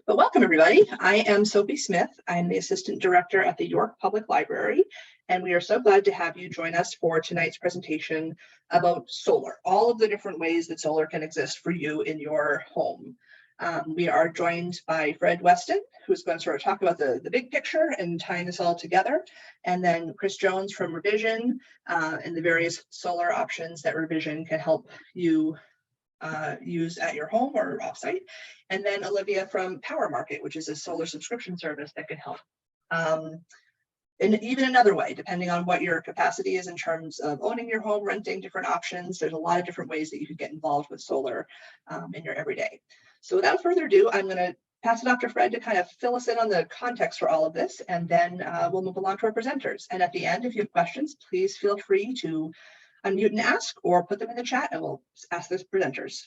But welcome, everybody. I am Sophie Smith. I'm the Assistant Director at the York Public Library, and we are so glad to have you join us for tonight's presentation about solar, all of the different ways that solar can exist for you in your home. We are joined by Fred Weston, who's going to sort of talk about the big picture and tying this all together, and then Chris Jones from Revision and the various solar options that Revision can help you use at your home or offsite, and then Olivia from Power Market, which is a solar subscription service that can help in even another way, depending on what your capacity is in terms of owning your home, renting, different options. There's a lot of different ways that you could get involved with solar in your everyday. So without further ado, I'm going to pass it off to Fred to kind of fill us in on the context for all of this, and then we'll move along to our presenters. And at the end, if you have questions, please feel free to unmute and ask, or put them in the chat and we'll ask those presenters.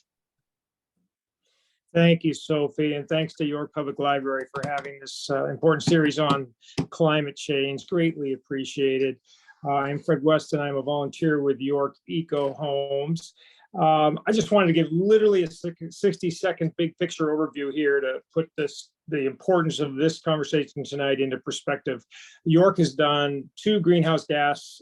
Thank you, Sophie, and thanks to York Public Library for having this important series on climate change. Greatly appreciated. I'm Fred Weston. I'm a volunteer with York Eco Homes. I just wanted to give literally a 60-second big picture overview here to put the importance of this conversation tonight into perspective. York has done 2 greenhouse gas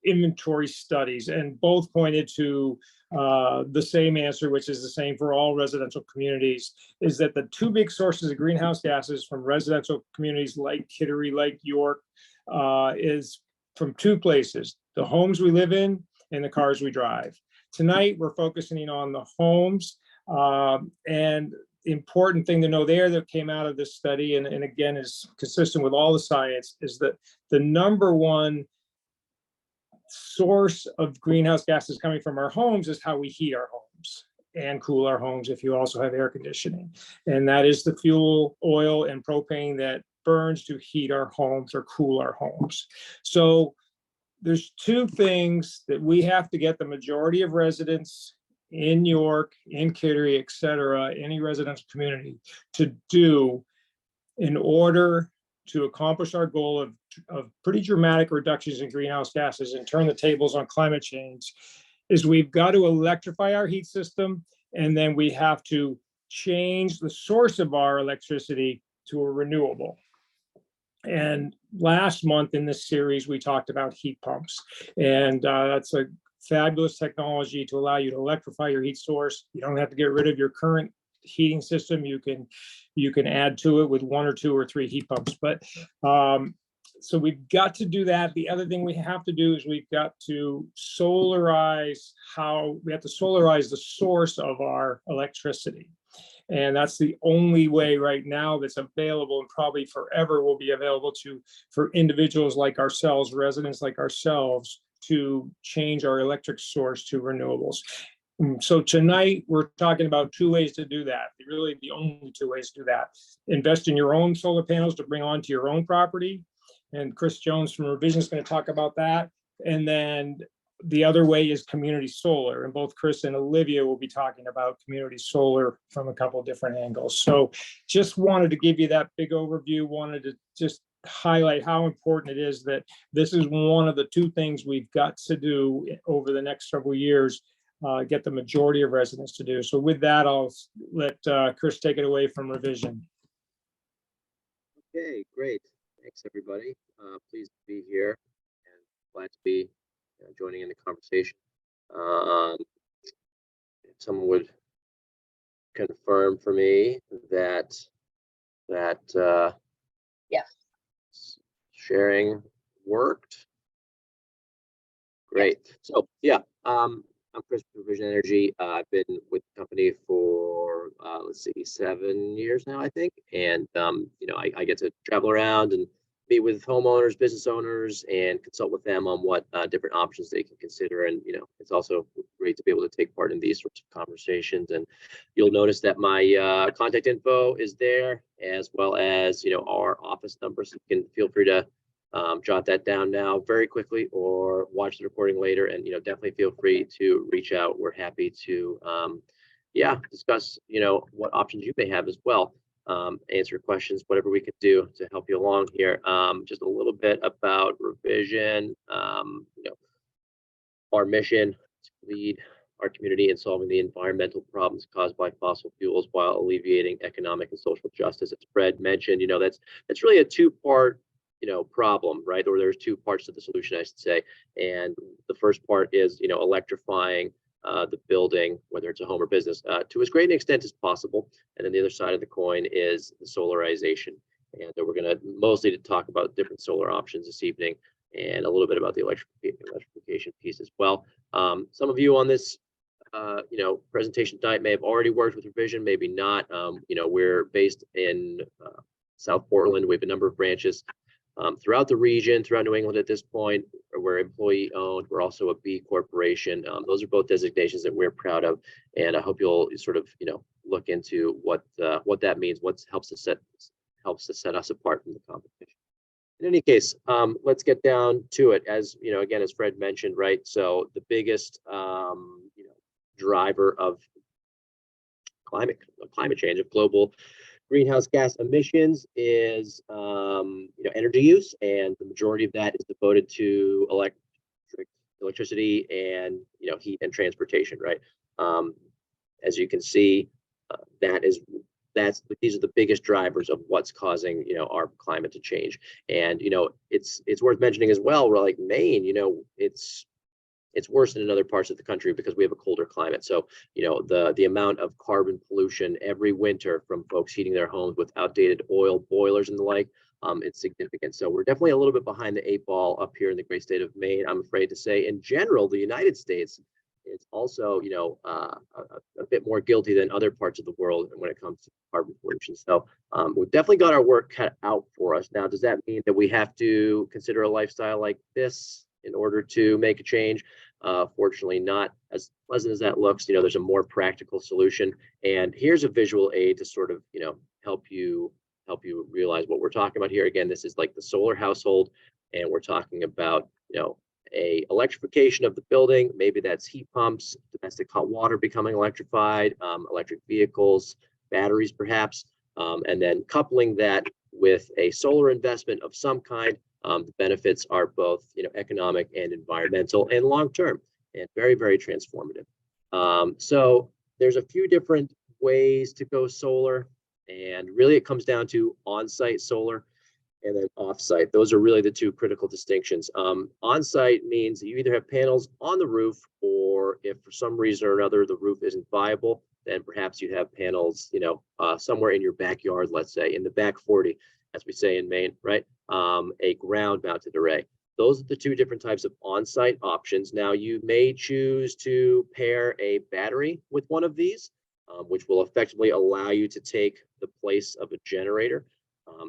inventory studies, and both pointed to the same answer, which is the same for all residential communities, is that the 2 big sources of greenhouse gases from residential communities like Kittery, like York, is from 2 places: the homes we live in and the cars we drive. Tonight, we're focusing on the homes, and the important thing to know there that came out of this study, and again is consistent with all the science, is that the #1 source of greenhouse gases coming from our homes is how we heat our homes and cool our homes if you also have air conditioning. And that is the fuel, oil, and propane that burns to heat our homes or cool our homes. So there's 2 things that we have to get the majority of residents in York, in Kittery, et cetera, any residential community to do in order to accomplish our goal of pretty dramatic reductions in greenhouse gases and turn the tables on climate change, is we've got to electrify our heat system, and then we have to change the source of our electricity to a renewable. And last month in this series, we talked about heat pumps, and that's a fabulous technology to allow you to electrify your heat source. You don't have to get rid of your current heating system. You can add to it with 1 or 2 or 3 heat pumps. But so we've got to do that. The other thing we have to do is we've got to solarize the source of our electricity. And that's the only way right now that's available, and probably forever will be available for individuals like ourselves, residents like ourselves, to change our electric source to renewables. So tonight we're talking about 2 ways to do that. Really the only 2 ways to do that: invest in your own solar panels to bring onto your own property. And Chris Jones from Revision is going to talk about that. And then the other way is community solar, and both Chris and Olivia will be talking about community solar from a couple of different angles. So just wanted to give you that big overview, wanted to just highlight how important it is that this is one of the 2 things we've got to do over the next several years, get the majority of residents to do. So with that, I'll let Chris take it away from Revision. Okay, great. Thanks, everybody. Pleased to be here and glad to be joining in the conversation. If someone would confirm for me that Yes, sharing worked. Great. Yes. So yeah, I'm Chris from Revision Energy. I've been with the company for let's see, 7 years now, I think. And you know, I get to travel around and meet with homeowners, business owners, and consult with them on what different options they can consider. And you know, it's also great to be able to take part in these sorts of conversations. And you'll notice that my contact info is there, as well as our office number. So you can feel free to jot that down now very quickly, or watch the recording later. And definitely feel free to reach out. We're happy to discuss what options you may have as well. Answer questions, whatever we can do to help you along here. Just a little bit about Revision. Our mission to lead our community in solving the environmental problems caused by fossil fuels while alleviating economic and social justice. As Fred mentioned, that's really a two-part problem, right? Or there's two parts to the solution, I should say. And the first part is electrifying the building, whether it's a home or business, to as great an extent as possible. And then the other side of the coin is the solarization. And we're going to mostly talk about different solar options this evening, and a little bit about the electrification piece as well. Some of you on this presentation tonight may have already worked with Revision, maybe not. We're based in South Portland. We have a number of branches throughout the region, throughout New England at this point. We're employee owned. We're also a B corporation. Those are both designations that we're proud of, and I hope you'll sort of look into what that means, what helps to set us apart from the competition. In any case, let's get down to it. As again, as Fred mentioned, right? So the biggest driver of climate change, of global greenhouse gas emissions is energy use, and the majority of that is devoted to electricity and heat and transportation, right? As you can see, these are the biggest drivers of what's causing our climate to change. And it's worth mentioning as well, we're like Maine, it's worse than in other parts of the country because we have a colder climate. So the amount of carbon pollution every winter from folks heating their homes with outdated oil boilers and the like, it's significant. So we're definitely a little bit behind the 8 ball up here in the great state of Maine, I'm afraid to say. In general, the United States is also a bit more guilty than other parts of the world when it comes to carbon pollution. So we've definitely got our work cut out for us. Now, does that mean that we have to consider a lifestyle like this in order to make a change? Fortunately, not. As pleasant as that looks, there's a more practical solution. And here's a visual aid to sort of help you realize what we're talking about here. Again, this is like the solar household, and we're talking about a electrification of the building. Maybe that's heat pumps, domestic hot water becoming electrified, electric vehicles, batteries perhaps, and then coupling that with a solar investment of some kind. The benefits are both economic and environmental and long-term, and very, very transformative. So there's a few different ways to go solar, and really it comes down to on-site solar and then off-site. Those are really the two critical distinctions. On-site means you either have panels on the roof, or if for some reason or another the roof isn't viable, then perhaps you have panels somewhere in your backyard, let's say in the back 40, as we say in Maine, right? A ground-mounted array. Those are the two different types of on-site options. Now, you may choose to pair a battery with one of these, which will effectively allow you to take the place of a generator.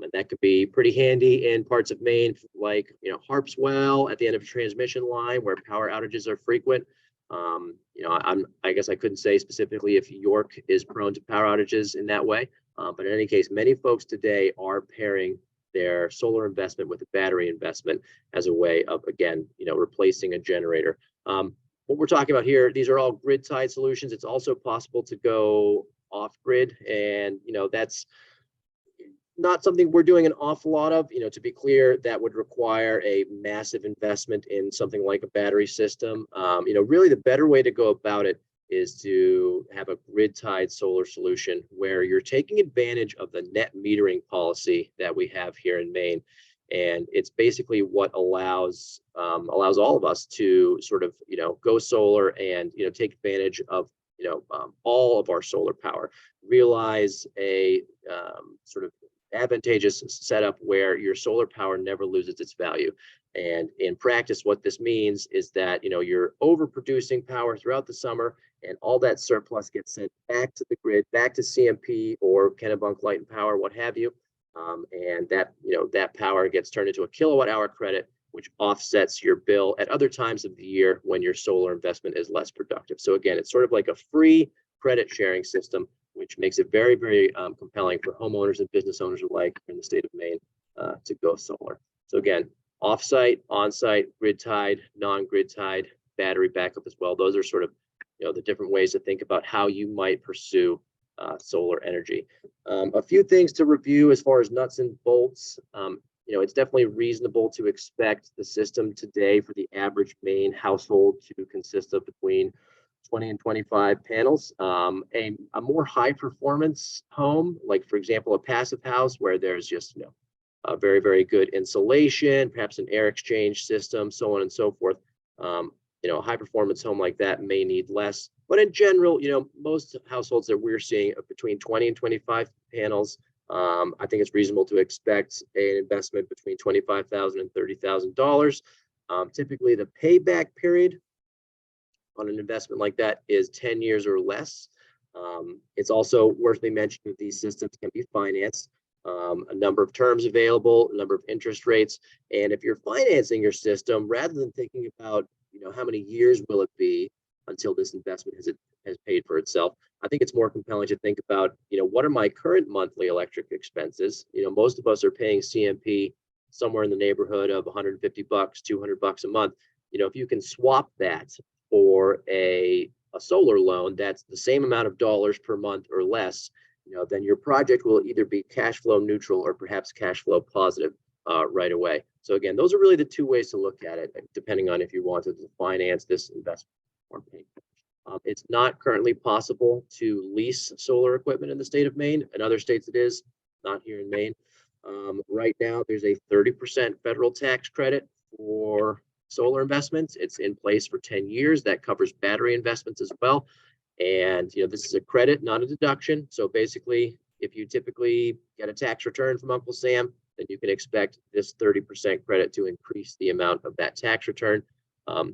And that could be pretty handy in parts of Maine, like Harpswell at the end of a transmission line where power outages are frequent. I guess I couldn't say specifically if York is prone to power outages in that way. But in any case, many folks today are pairing their solar investment with a battery investment as a way of, again, replacing a generator. What we're talking about here, these are all grid-tied solutions. It's also possible to go off-grid, and that's not something we're doing an awful lot of. To be clear, that would require a massive investment in something like a battery system. Really the better way to go about it is to have a grid-tied solar solution where you're taking advantage of the net metering policy that we have here in Maine. And it's basically what allows all of us to sort of, go solar and, take advantage of, all of our solar power, realize a sort of advantageous setup where your solar power never loses its value. And in practice, what this means is that you're overproducing power throughout the summer, and all that surplus gets sent back to the grid, back to CMP or Kennebunk Light and Power, what have you. And that power gets turned into a kilowatt hour credit, which offsets your bill at other times of the year when your solar investment is less productive. So again, it's sort of like a free credit sharing system, which makes it very, very compelling for homeowners and business owners alike in the state of Maine to go solar. So again, off-site, on-site, grid-tied, non-grid-tied, battery backup as well. Those are sort of the different ways to think about how you might pursue solar energy. A few things to review as far as nuts and bolts. It's definitely reasonable to expect the system today for the average Maine household to consist of between 20 and 25 panels. A more high performance home, like for example, a passive house where there's just, a very, very good insulation, perhaps an air exchange system, so on and so forth. A high performance home like that may need less, but in general, most households that we're seeing are between 20 and 25 panels. I think it's reasonable to expect an investment between $25,000 and $30,000. Typically, the payback period on an investment like that is 10 years or less. It's also worth mentioning that these systems can be financed. A number of terms available, a number of interest rates, and if you're financing your system, rather than thinking about how many years will it be until this investment has paid for itself, I think it's more compelling to think about what are my current monthly electric expenses. Most of us are paying CMP somewhere in the neighborhood of $150, $200 a month. If you can swap that for a solar loan that's the same amount of dollars per month or less, then your project will either be cash flow neutral or perhaps cash flow positive right away. So again, those are really the two ways to look at it, depending on if you wanted to finance this investment or pay. It's not currently possible to lease solar equipment in the state of Maine. In other states it is, not here in Maine. Right now, there's a 30% federal tax credit for solar investments. It's in place for 10 years. That covers battery investments as well. And this is a credit, not a deduction. So basically, if you typically get a tax return from Uncle Sam, then you can expect this 30% credit to increase the amount of that tax return.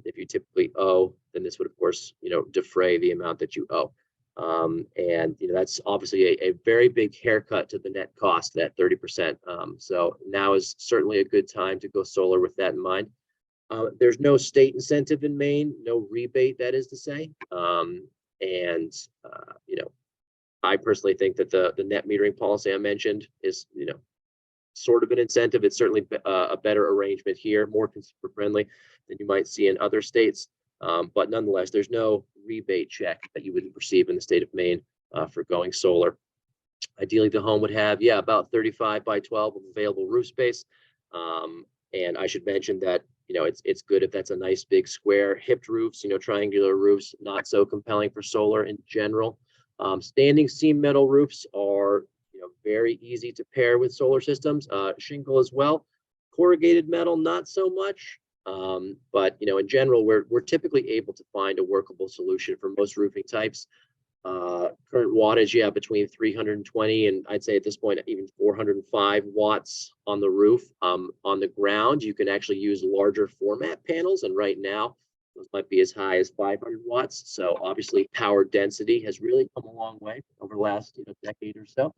If you typically owe, then this would, of course, defray the amount that you owe. And that's obviously a very big haircut to the net cost, that 30%. So now is certainly a good time to go solar with that in mind. There's no state incentive in Maine, no rebate, that is to say. I personally think that the net metering policy I mentioned is, sort of an incentive. It's certainly a better arrangement here, more consumer friendly than you might see in other states. But nonetheless, there's no rebate check that you would receive in the state of Maine for going solar. Ideally, the home would have, about 35 by 12 of available roof space. And I should mention that, it's good if that's a nice big square hipped roofs, triangular roofs, not so compelling for solar in general. Standing seam metal roofs are, very easy to pair with solar systems. Shingle as well. Corrugated metal, not so much. But in general, we're typically able to find a workable solution for most roofing types. Current wattage, between 320 and I'd say at this point even 405 watts on the roof. On the ground, you can actually use larger format panels, and right now those might be as high as 500 watts. So obviously, power density has really come a long way over the last decade or so.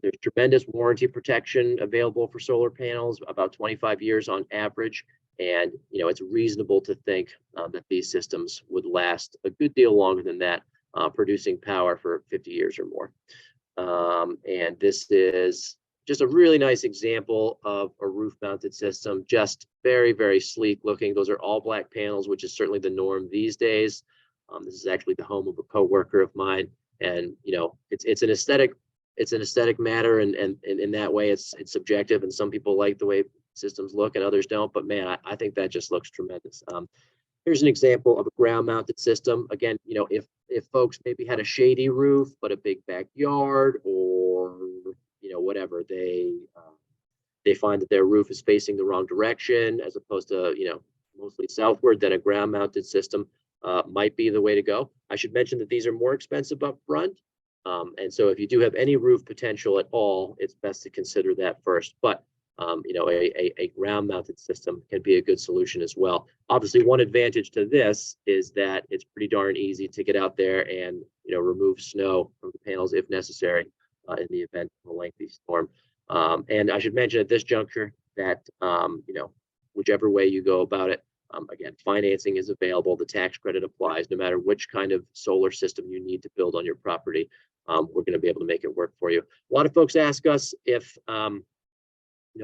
There's tremendous warranty protection available for solar panels, about 25 years on average. And, it's reasonable to think that these systems would last a good deal longer than that, producing power for 50 years or more. And this is just a really nice example of a roof-mounted system, just very, very sleek looking. Those are all black panels, which is certainly the norm these days. This is actually the home of a coworker of mine. And, it's an aesthetic matter, and in that way it's subjective, and some people like the way systems look and others don't, but man, I think that just looks tremendous. Here's an example of a ground mounted system. Again, if folks maybe had a shady roof but a big backyard, or whatever, they find that their roof is facing the wrong direction as opposed to mostly southward, then a ground mounted system might be the way to go. I should mention that these are more expensive up front. And so if you do have any roof potential at all, it's best to consider that first. But, a ground mounted system can be a good solution as well. Obviously, one advantage to this is that it's pretty darn easy to get out there and, remove snow from the panels if necessary in the event of a lengthy storm. And I should mention at this juncture that, whichever way you go about it, again, financing is available. The tax credit applies no matter which kind of solar system you need to build on your property. We're going to be able to make it work for you. A lot of folks ask us if,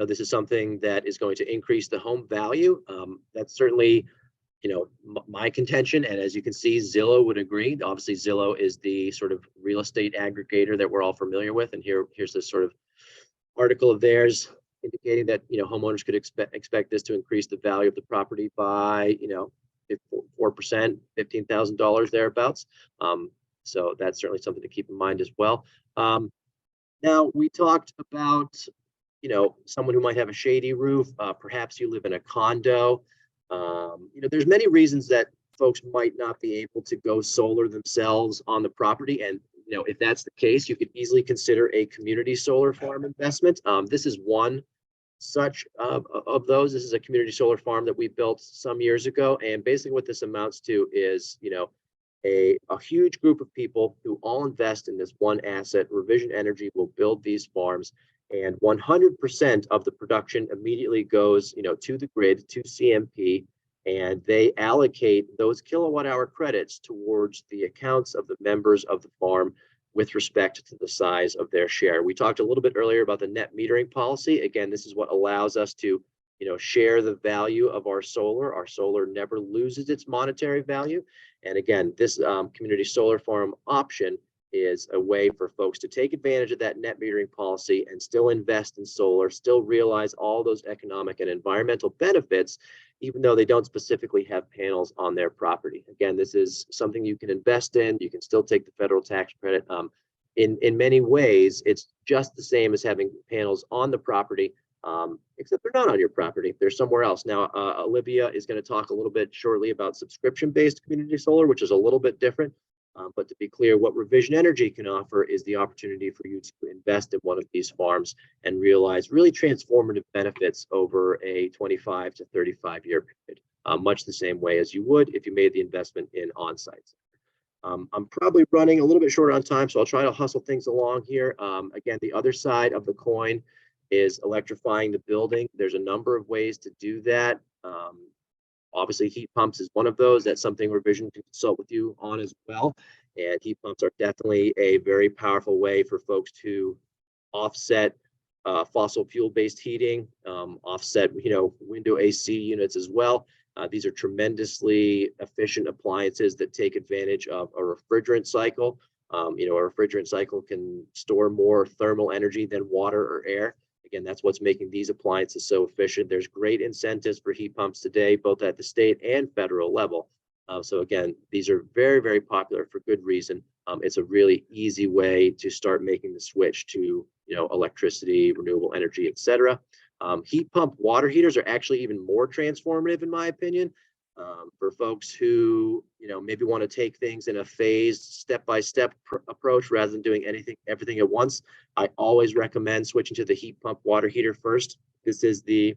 this is something that is going to increase the home value. That's certainly, my contention. And as you can see, Zillow would agree. Obviously, Zillow is the sort of real estate aggregator that we're all familiar with. And here's this sort of article of theirs indicating that, homeowners could expect this to increase the value of the property by, 4%, $15,000 thereabouts. So that's certainly something to keep in mind as well. Now we talked about, someone who might have a shady roof. Perhaps you live in a condo. There's many reasons that folks might not be able to go solar themselves on the property. And, if that's the case, you could easily consider a community solar farm investment. This is one such of those. This is a community solar farm that we built some years ago. And basically what this amounts to is, a huge group of people who all invest in this one asset. Revision Energy will build these farms, and 100% of the production immediately goes, to the grid, to CMP, and they allocate those kilowatt hour credits towards the accounts of the members of the farm with respect to the size of their share. We talked a little bit earlier about the net metering policy. Again, this is what allows us to, share the value of our solar. Our solar never loses its monetary value. And again, this community solar farm option is a way for folks to take advantage of that net metering policy and still invest in solar, still realize all those economic and environmental benefits, even though they don't specifically have panels on their property. Again, this is something you can invest in. You can still take the federal tax credit. In many ways, it's just the same as having panels on the property, except they're not on your property. They're somewhere else. Now, Olivia is going to talk a little bit shortly about subscription-based community solar, which is a little bit different. But to be clear, what Revision Energy can offer is the opportunity for you to invest in one of these farms and realize really transformative benefits over a 25 to 35-year period, much the same way as you would if you made the investment in on-sites. I'm probably running a little bit short on time, so I'll try to hustle things along here. Again, the other side of the coin is electrifying the building. There's a number of ways to do that. Obviously, heat pumps is one of those. That's something Revision can consult with you on as well. And heat pumps are definitely a very powerful way for folks to offset fossil fuel-based heating, offset, window AC units as well. These are tremendously efficient appliances that take advantage of a refrigerant cycle. A refrigerant cycle can store more thermal energy than water or air. Again, that's what's making these appliances so efficient. There's great incentives for heat pumps today, both at the state and federal level. So again, these are very, very popular for good reason. It's a really easy way to start making the switch to, electricity, renewable energy, et cetera. Heat pump water heaters are actually even more transformative, in my opinion, for folks who, maybe want to take things in a phased, step-by-step approach rather than doing everything at once. I always recommend switching to the heat pump water heater first. This is the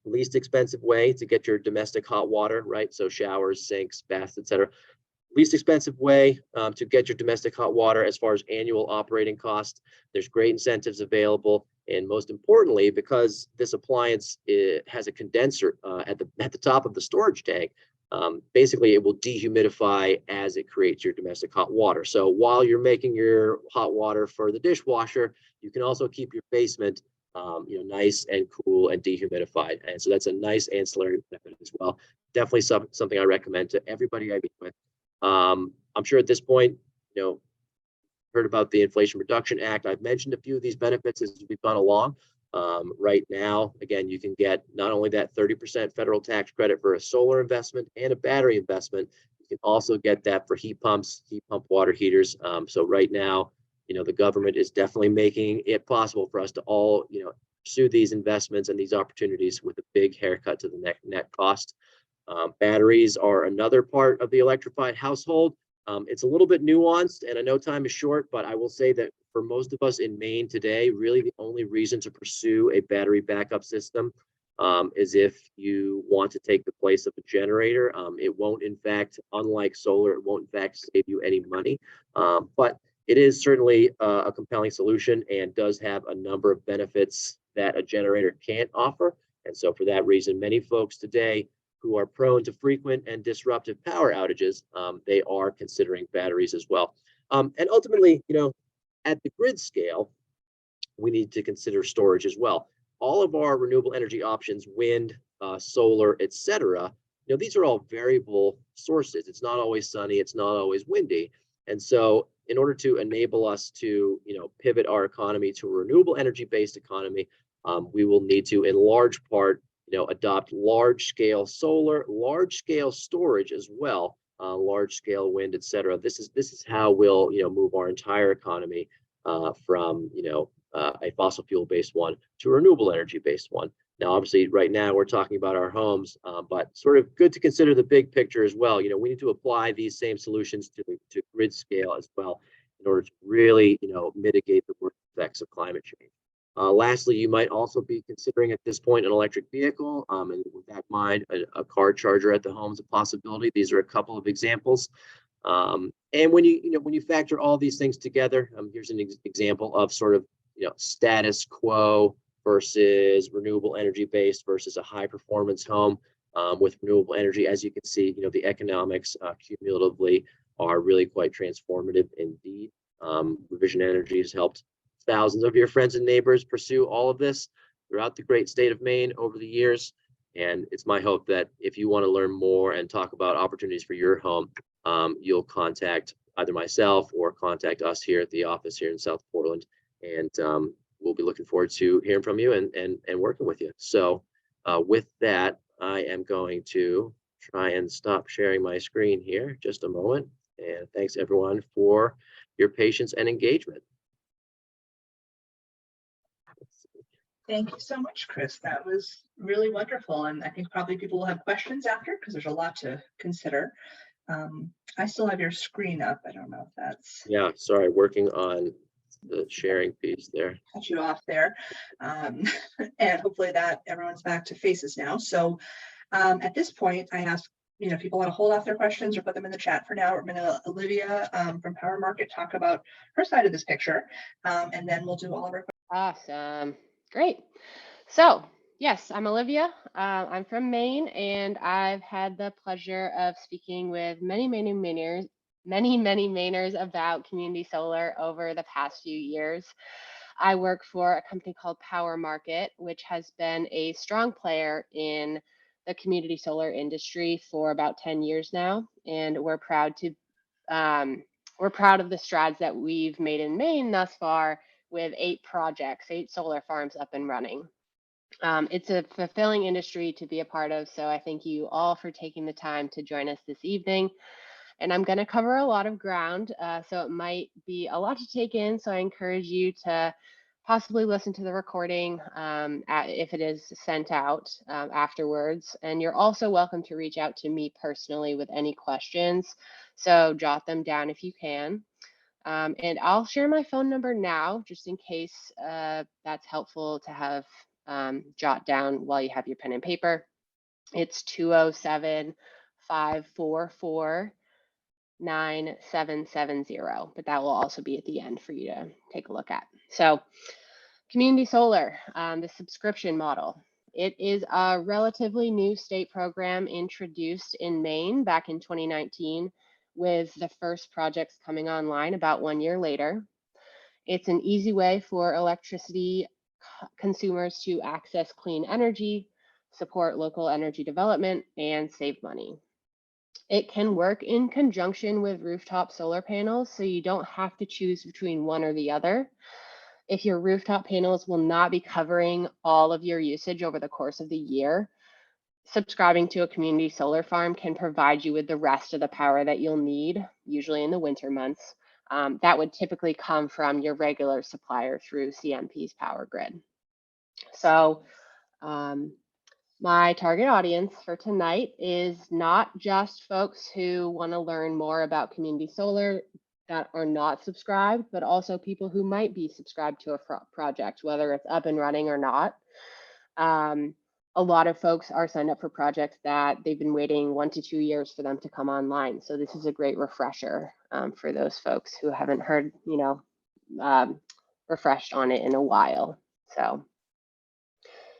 least expensive way to get your domestic hot water, right? So showers, sinks, baths, etc. Least expensive way to get your domestic hot water as far as annual operating costs. There's great incentives available. And most importantly, because this appliance has a condenser at the top of the storage tank, basically it will dehumidify as it creates your domestic hot water. So while you're making your hot water for the dishwasher, you can also keep your basement nice and cool and dehumidified. And so that's a nice ancillary benefit as well. Definitely something I recommend to everybody I meet with. I'm sure at this point, heard about the Inflation Reduction Act. I've mentioned a few of these benefits as we've gone along. Right now, again, you can get not only that 30% federal tax credit for a solar investment and a battery investment, you can also get that for heat pumps, heat pump water heaters. So right now, the government is definitely making it possible for us to all, pursue these investments and these opportunities with a big haircut to the net cost. Batteries are another part of the electrified household. It's a little bit nuanced, and I know time is short, but I will say that for most of us in Maine today, really the only reason to pursue a battery backup system is if you want to take the place of a generator. It won't, in fact, unlike solar, it won't, in fact, save you any money. But it is certainly a compelling solution and does have a number of benefits that a generator can't offer. And so for that reason, many folks today who are prone to frequent and disruptive power outages, they are considering batteries as well. And ultimately, at the grid scale, we need to consider storage as well. All of our renewable energy options, wind, solar, et cetera, these are all variable sources. It's not always sunny, it's not always windy. And so in order to enable us to, pivot our economy to a renewable energy-based economy, we will need to, in large part, adopt large scale solar, large scale storage as well, large scale wind, et cetera. This is how we'll move our entire economy from a fossil fuel based one to a renewable energy based one. Now, obviously, right now we're talking about our homes, but sort of good to consider the big picture as well. We need to apply these same solutions to grid scale as well in order to really mitigate the worst effects of climate change. Lastly, you might also be considering at this point an electric vehicle, and with that in mind, a car charger at the home is a possibility. These are a couple of examples. And when you factor all these things together, here's an example of sort of status quo versus renewable energy based versus a high performance home with renewable energy. As you can see, the economics cumulatively are really quite transformative indeed. Revision Energy has helped thousands of your friends and neighbors pursue all of this throughout the great state of Maine over the years. And it's my hope that if you want to learn more and talk about opportunities for your home, you'll contact either myself or contact us here at the office here in South Portland. And we'll be looking forward to hearing from you and working with you. So with that, I am going to try and stop sharing my screen here just a moment. And thanks everyone for your patience and engagement. Thank you so much, Chris. That was really wonderful. And I think probably people will have questions after because there's a lot to consider. I still have your screen up. I don't know if that's... Yeah, sorry, working on the sharing piece there. Cut you off there. And hopefully that everyone's back to faces now. So at this point, I ask, if people want to hold off their questions or put them in the chat for now, we're going to Olivia from Power Market talk about her side of this picture. And then we'll do all of our questions. Awesome. Great. So yes, I'm Olivia. I'm from Maine, and I've had the pleasure of speaking with many Mainers about community solar over the past few years. I work for a company called Power Market, which has been a strong player in the community solar industry for about 10 years now, and we're proud of the strides that we've made in Maine thus far, with 8 solar farms up and running. It's a fulfilling industry to be a part of, so I thank you all for taking the time to join us this evening. And I'm going to cover a lot of ground, so it might be a lot to take in, so I encourage you to possibly listen to the recording if it is sent out afterwards. And you're also welcome to reach out to me personally with any questions, so jot them down if you can. And I'll share my phone number now, just in case that's helpful to have jot down while you have your pen and paper. It's 207-544-9770, but that will also be at the end for you to take a look at. So community solar, the subscription model. It is a relatively new state program introduced in Maine back in 2019, with the first projects coming online about 1 year later. It's an easy way for electricity consumers to access clean energy, support local energy development, and save money. It can work in conjunction with rooftop solar panels, so you don't have to choose between one or the other. If your rooftop panels will not be covering all of your usage over the course of the year, subscribing to a community solar farm can provide you with the rest of the power that you'll need, usually in the winter months. That would typically come from your regular supplier through CMP's power grid. So my target audience for tonight is not just folks who want to learn more about community solar that are not subscribed, but also people who might be subscribed to a project, whether it's up and running or not. A lot of folks are signed up for projects that they've been waiting 1 to 2 years for them to come online. So this is a great refresher for those folks who haven't heard, refreshed on it in a while. So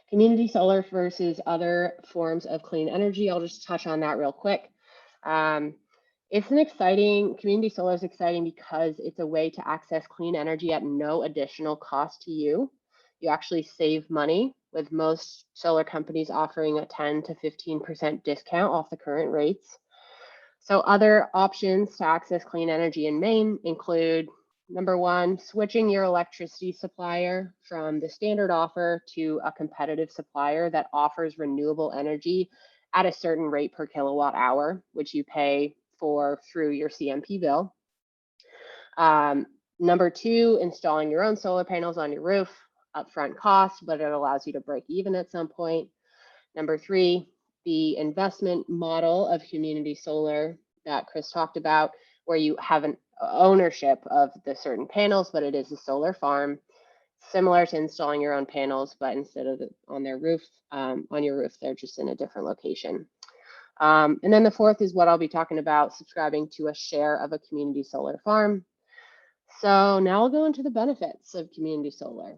community solar versus other forms of clean energy. I'll just touch on that real quick. Community solar is exciting because it's a way to access clean energy at no additional cost to you. You actually save money, with most solar companies offering a 10 to 15% discount off the current rates. So other options to access clean energy in Maine include Number one, switching your electricity supplier from the standard offer to a competitive supplier that offers renewable energy at a certain rate per kilowatt hour, which you pay for through your CMP bill. Number two, installing your own solar panels on your roof, upfront cost, but it allows you to break even at some point. Number three, the investment model of community solar that Chris talked about, where you have an ownership of the certain panels, but it is a solar farm, similar to installing your own panels, but instead of on their roof, on your roof, they're just in a different location. And then the fourth is what I'll be talking about, subscribing to a share of a community solar farm. So now I'll go into the benefits of community solar.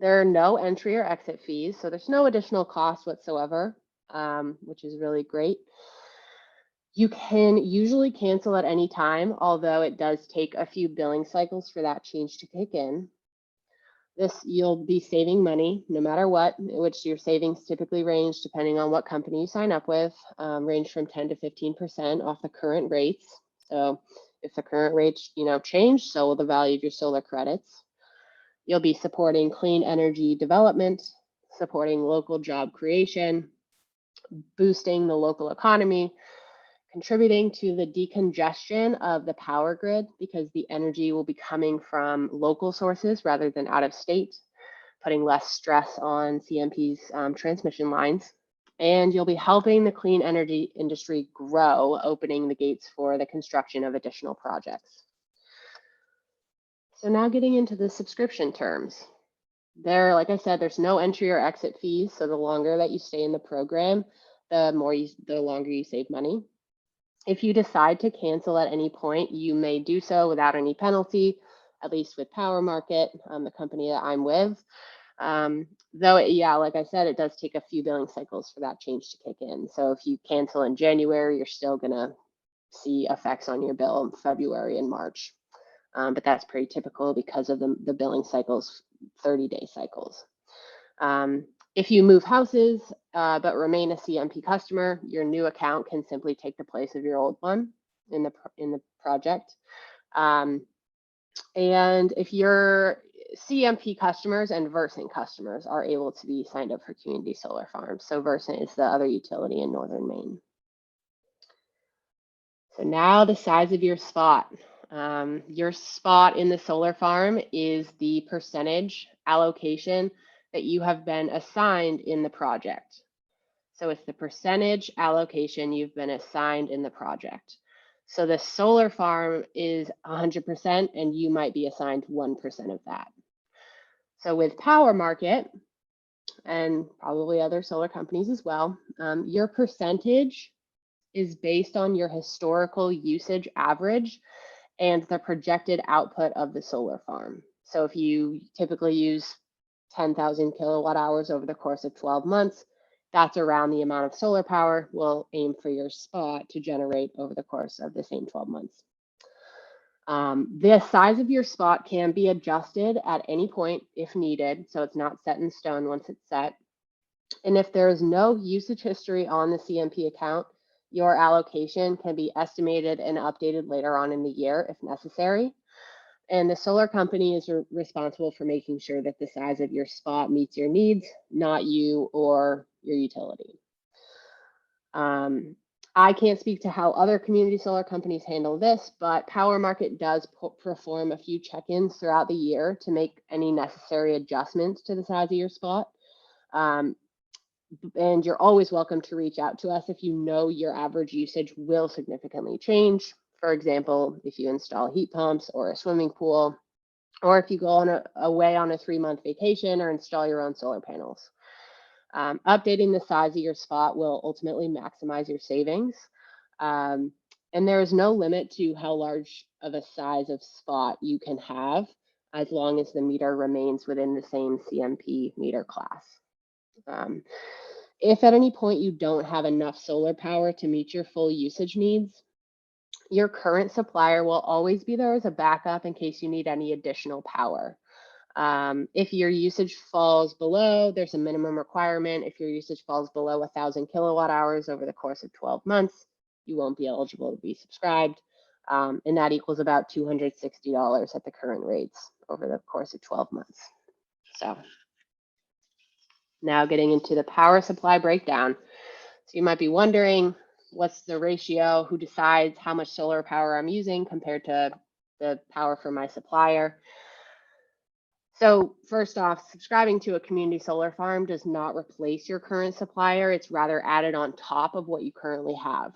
There are no entry or exit fees, so there's no additional cost whatsoever, which is really great. You can usually cancel at any time, although it does take a few billing cycles for that change to kick in. You'll be saving money no matter what, which your savings typically range, depending on what company you sign up with, range from 10 to 15% off the current rates. So if the current rates, change, so will the value of your solar credits. You'll be supporting clean energy development, supporting local job creation, boosting the local economy, contributing to the decongestion of the power grid because the energy will be coming from local sources rather than out of state, putting less stress on CMP's transmission lines. And you'll be helping the clean energy industry grow, opening the gates for the construction of additional projects. So now getting into the subscription terms. Like I said, there's no entry or exit fees. So the longer that you stay in the program, the longer you save money. If you decide to cancel at any point, you may do so without any penalty, at least with Power Market, the company that I'm with. Though, like I said, it does take a few billing cycles for that change to kick in. So if you cancel in January, you're still going to see effects on your bill in February and March. But that's pretty typical because of the billing cycles, 30-day cycles. If you move houses but remain a CMP customer, your new account can simply take the place of your old one in the project. And if your CMP customers and Versant customers are able to be signed up for community solar farms. So Versant is the other utility in northern Maine. So now the size of your spot. Your spot in the solar farm is the percentage allocation that you have been assigned in the project. So it's the percentage allocation you've been assigned in the project. So the solar farm is 100% and you might be assigned 1% of that. So with Power Market, and probably other solar companies as well, your percentage is based on your historical usage average and the projected output of the solar farm. So if you typically use 10,000 kilowatt hours over the course of 12 months, that's around the amount of solar power we'll aim for your spot to generate over the course of the same 12 months. The size of your spot can be adjusted at any point if needed, so it's not set in stone once it's set. And if there is no usage history on the CMP account, your allocation can be estimated and updated later on in the year if necessary. And the solar company is responsible for making sure that the size of your spot meets your needs, not you or your utility. I can't speak to how other community solar companies handle this, but Power Market does perform a few check-ins throughout the year to make any necessary adjustments to the size of your spot. And you're always welcome to reach out to us if you know your average usage will significantly change. For example, if you install heat pumps or a swimming pool, or if you go away on a 3-month vacation or install your own solar panels. Updating the size of your spot will ultimately maximize your savings. And there is no limit to how large of a size of spot you can have, as long as the meter remains within the same CMP meter class. If at any point you don't have enough solar power to meet your full usage needs, your current supplier will always be there as a backup in case you need any additional power. If your usage falls below, there's a minimum requirement. If your usage falls below 1,000 kilowatt hours over the course of 12 months, you won't be eligible to be subscribed. And that equals about $260 at the current rates over the course of 12 months. So now getting into the power supply breakdown. So you might be wondering, what's the ratio? Who decides how much solar power I'm using compared to the power from my supplier? So first off, subscribing to a community solar farm does not replace your current supplier. It's rather added on top of what you currently have.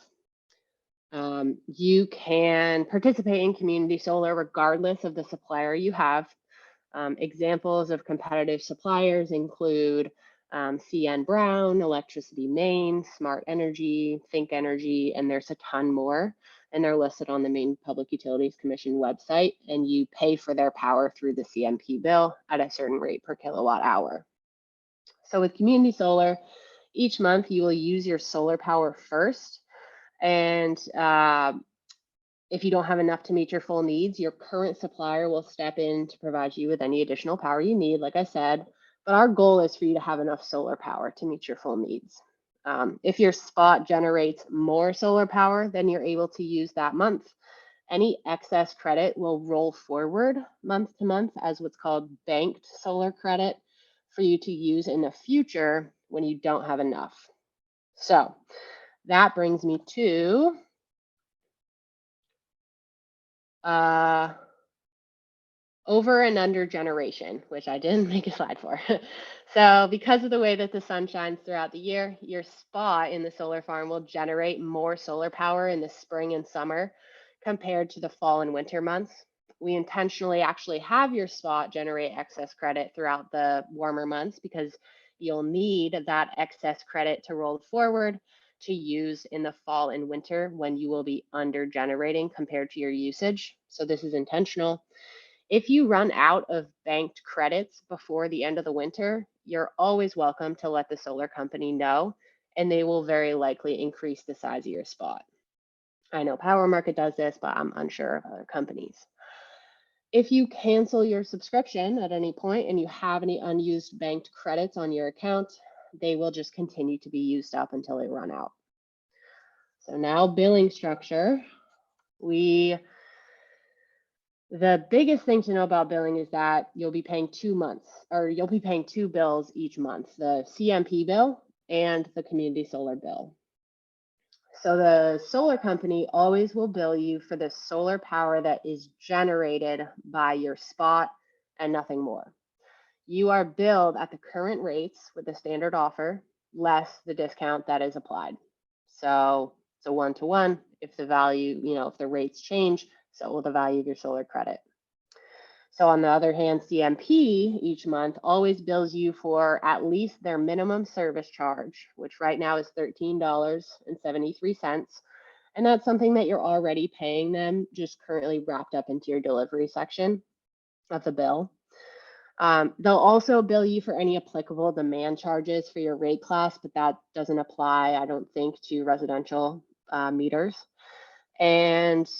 You can participate in community solar regardless of the supplier you have. Examples of competitive suppliers include CN Brown, Electricity Maine, Smart Energy, Think Energy, and there's a ton more. And they're listed on the Maine Public Utilities Commission website, and you pay for their power through the CMP bill at a certain rate per kilowatt hour. So with community solar, each month you will use your solar power first. And if you don't have enough to meet your full needs, your current supplier will step in to provide you with any additional power you need, like I said. But our goal is for you to have enough solar power to meet your full needs. If your spot generates more solar power than you're able to use that month, any excess credit will roll forward month to month as what's called banked solar credit for you to use in the future when you don't have enough. So that brings me to over and under generation, which I didn't make a slide for. So because of the way that the sun shines throughout the year, your spot in the solar farm will generate more solar power in the spring and summer compared to the fall and winter months. We intentionally actually have your spot generate excess credit throughout the warmer months because you'll need that excess credit to roll forward to use in the fall and winter when you will be under generating compared to your usage. So this is intentional. If you run out of banked credits before the end of the winter, you're always welcome to let the solar company know, and they will very likely increase the size of your spot. I know Power Market does this, but I'm unsure of other companies. If you cancel your subscription at any point and you have any unused banked credits on your account, they will just continue to be used up until they run out. So now billing structure. The biggest thing to know about billing is that you'll be paying 2 months, or you'll be paying 2 bills each month, the CMP bill and the community solar bill. So the solar company always will bill you for the solar power that is generated by your spot and nothing more. You are billed at the current rates with the standard offer, less the discount that is applied. So it's a one-to-one. If the value, if the rates change, so will the value of your solar credit. So on the other hand, CMP each month always bills you for at least their minimum service charge, which right now is $13.73. And that's something that you're already paying them, just currently wrapped up into your delivery section of the bill. They'll also bill you for any applicable demand charges for your rate class, but that doesn't apply, I don't think, to residential meters. And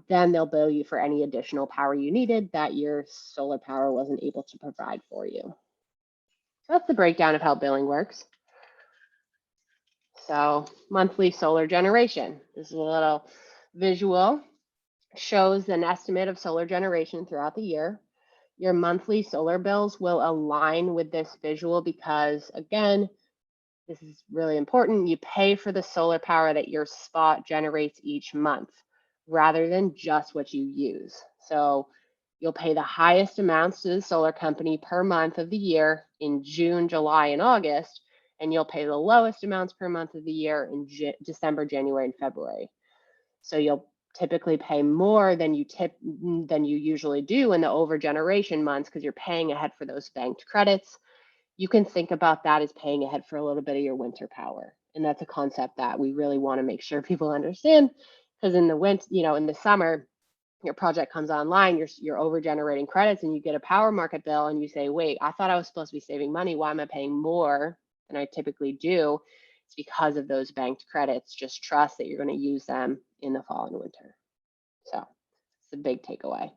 then they'll bill you for any additional power you needed that your solar power wasn't able to provide for you. So that's the breakdown of how billing works. So monthly solar generation. This is a little visual. Shows an estimate of solar generation throughout the year. Your monthly solar bills will align with this visual because, again, this is really important. You pay for the solar power that your spot generates each month rather than just what you use. So you'll pay the highest amounts to the solar company per month of the year in June, July, and August, and you'll pay the lowest amounts per month of the year in December, January, and February. So you'll typically pay more than you usually do in the over generation months because you're paying ahead for those banked credits. You can think about that as paying ahead for a little bit of your winter power. And that's a concept that we really want to make sure people understand, because in the winter, in the summer, your project comes online, you're over generating credits and you get a power market bill and you say, wait, I thought I was supposed to be saving money. Why am I paying more than I typically do? It's because of those banked credits. Just trust that you're going to use them in the fall and winter. So it's a big takeaway.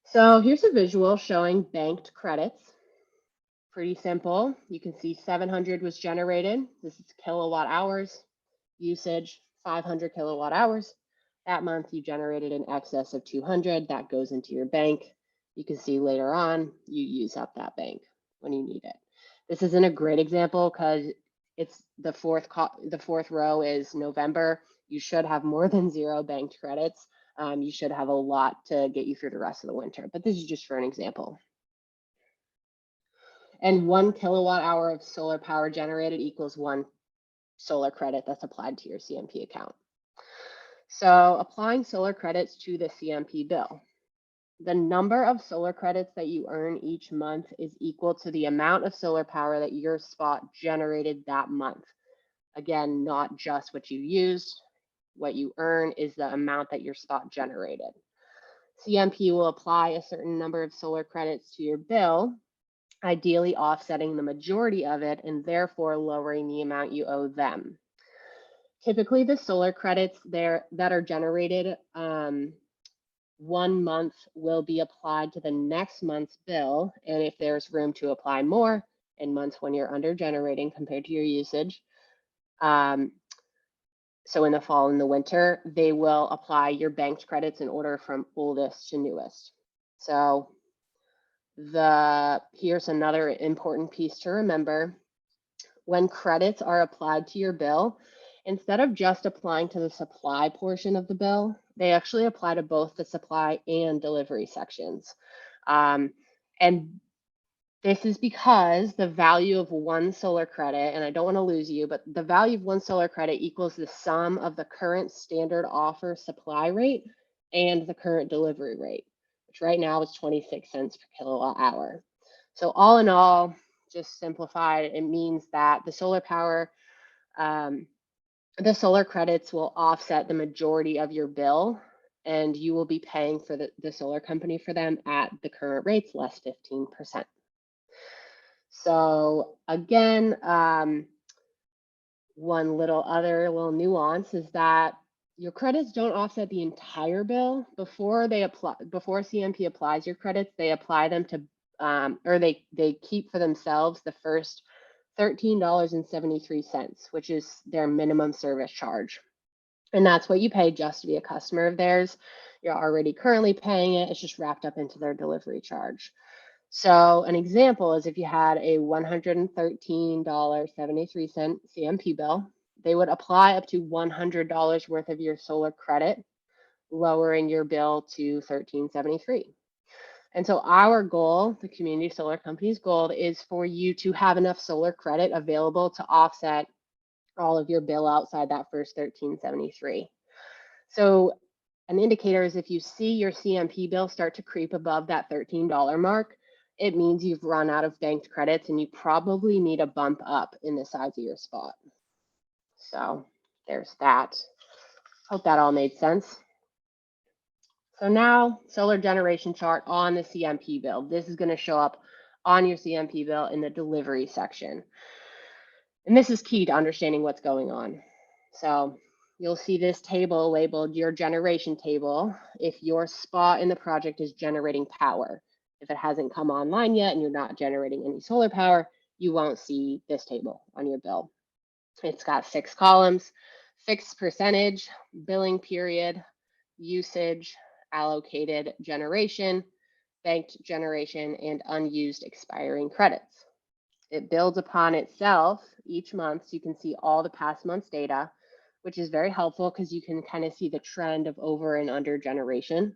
So here's a visual showing banked credits. Pretty simple. You can see 700 was generated. This is kilowatt hours. Usage, 500 kilowatt hours. That month you generated in excess of 200, that goes into your bank. You can see later on, you use up that bank when you need it. This isn't a great example because it's the fourth row is November. You should have more than 0 banked credits. You should have a lot to get you through the rest of the winter, but this is just for an example. And 1 kilowatt hour of solar power generated equals 1 solar credit that's applied to your CMP account. So applying solar credits to the CMP bill. The number of solar credits that you earn each month is equal to the amount of solar power that your spot generated that month. Again, not just what you used. What you earn is the amount that your spot generated. CMP will apply a certain number of solar credits to your bill, ideally offsetting the majority of it and therefore lowering the amount you owe them. Typically, the solar credits that are generated 1 month will be applied to the next month's bill, and if there's room to apply more in months when you're under generating compared to your usage, so in the fall and the winter, they will apply your banked credits in order from oldest to newest. So here's another important piece to remember. When credits are applied to your bill, instead of just applying to the supply portion of the bill, they actually apply to both the supply and delivery sections. And this is because the value of 1 solar credit, and I don't want to lose you, but the value of 1 solar credit equals the sum of the current standard offer supply rate and the current delivery rate, which right now is 26 cents per kilowatt hour. So all in all, just simplified, it means that the solar power, the solar credits will offset the majority of your bill, and you will be paying for the solar company for them at the current rates, less 15%. So again, one little nuance is that your credits don't offset the entire bill. Before CMP applies your credits, they apply them to, or they keep for themselves the first $13.73, which is their minimum service charge. And that's what you pay just to be a customer of theirs. You're already currently paying it. It's just wrapped up into their delivery charge. So an example is if you had a $113.73 CMP bill, they would apply up to $100 worth of your solar credit, lowering your bill to $13.73. And so our goal, the community solar company's goal, is for you to have enough solar credit available to offset all of your bill outside that first $13.73. So an indicator is if you see your CMP bill start to creep above that $13 mark, it means you've run out of banked credits and you probably need a bump up in the size of your spot. So there's that. Hope that all made sense. So now solar generation chart on the CMP bill. This is going to show up on your CMP bill in the delivery section. And this is key to understanding what's going on. So you'll see this table labeled your generation table if your spot in the project is generating power. If it hasn't come online yet and you're not generating any solar power, you won't see this table on your bill. It's got 6 columns: fixed percentage, billing period, usage, allocated generation, banked generation, and unused expiring credits. It builds upon itself each month, so you can see all the past month's data, which is very helpful because you can kind of see the trend of over and under generation.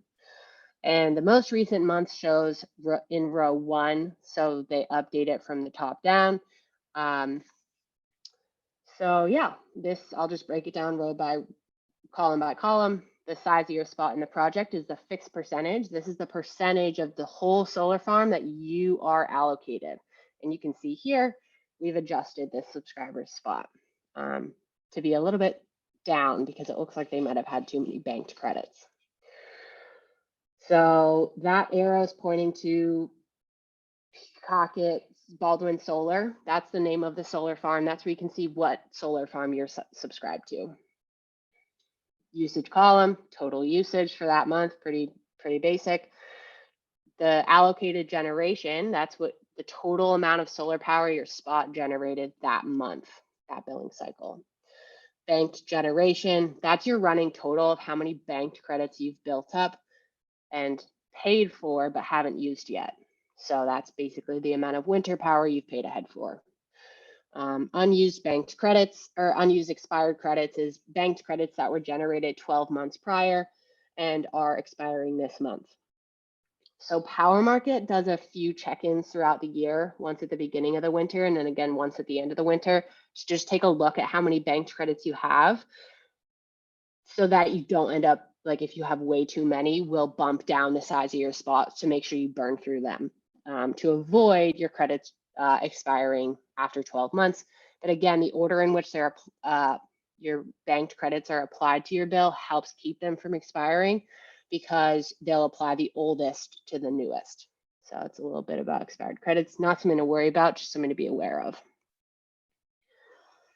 And the most recent month shows in row 1, so they update it from the top down. So yeah, I'll just break it down row by column. The size of your spot in the project is the fixed percentage. This is the percentage of the whole solar farm that you are allocated. And you can see here, we've adjusted this subscriber's spot to be a little bit down because it looks like they might have had too many banked credits. So that arrow is pointing to Pocket Baldwin Solar. That's the name of the solar farm. That's where you can see what solar farm you're subscribed to. Usage column, total usage for that month, pretty basic. The allocated generation, that's what the total amount of solar power your spot generated that month, that billing cycle. banked generation. That's your running total of how many banked credits you've built up and paid for but haven't used yet. So that's basically the amount of winter power you've paid ahead for. Unused banked credits or unused expired credits is banked credits that were generated 12 months prior and are expiring this month. So Power Market does a few check-ins throughout the year, once at the beginning of the winter and then again once at the end of the winter, to just take a look at how many banked credits you have so that you don't end up, like if you have way too many, we'll bump down the size of your spots to make sure you burn through them to avoid your credits expiring after 12 months. But again, the order in which they're your banked credits are applied to your bill helps keep them from expiring, because they'll apply the oldest to the newest. So it's a little bit about expired credits, not something to worry about, just something to be aware of.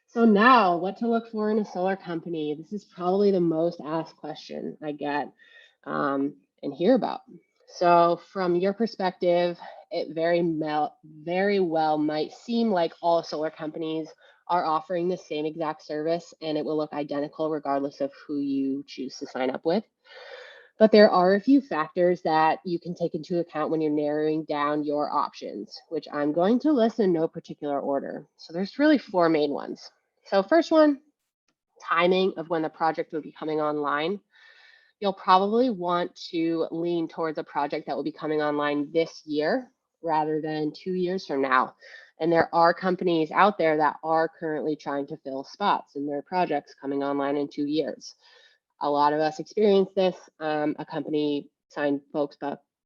So now, what to look for in a solar company? This is probably the most asked question I get and hear about. So from your perspective, it very well might seem like all solar companies are offering the same exact service, and it will look identical regardless of who you choose to sign up with. But there are a few factors that you can take into account when you're narrowing down your options, which I'm going to list in no particular order. So there's really 4 main ones. So first one, timing of when the project will be coming online. You'll probably want to lean towards a project that will be coming online this year rather than 2 years from now. And there are companies out there that are currently trying to fill spots in their projects coming online in 2 years. A lot of us experienced this. A company signed folks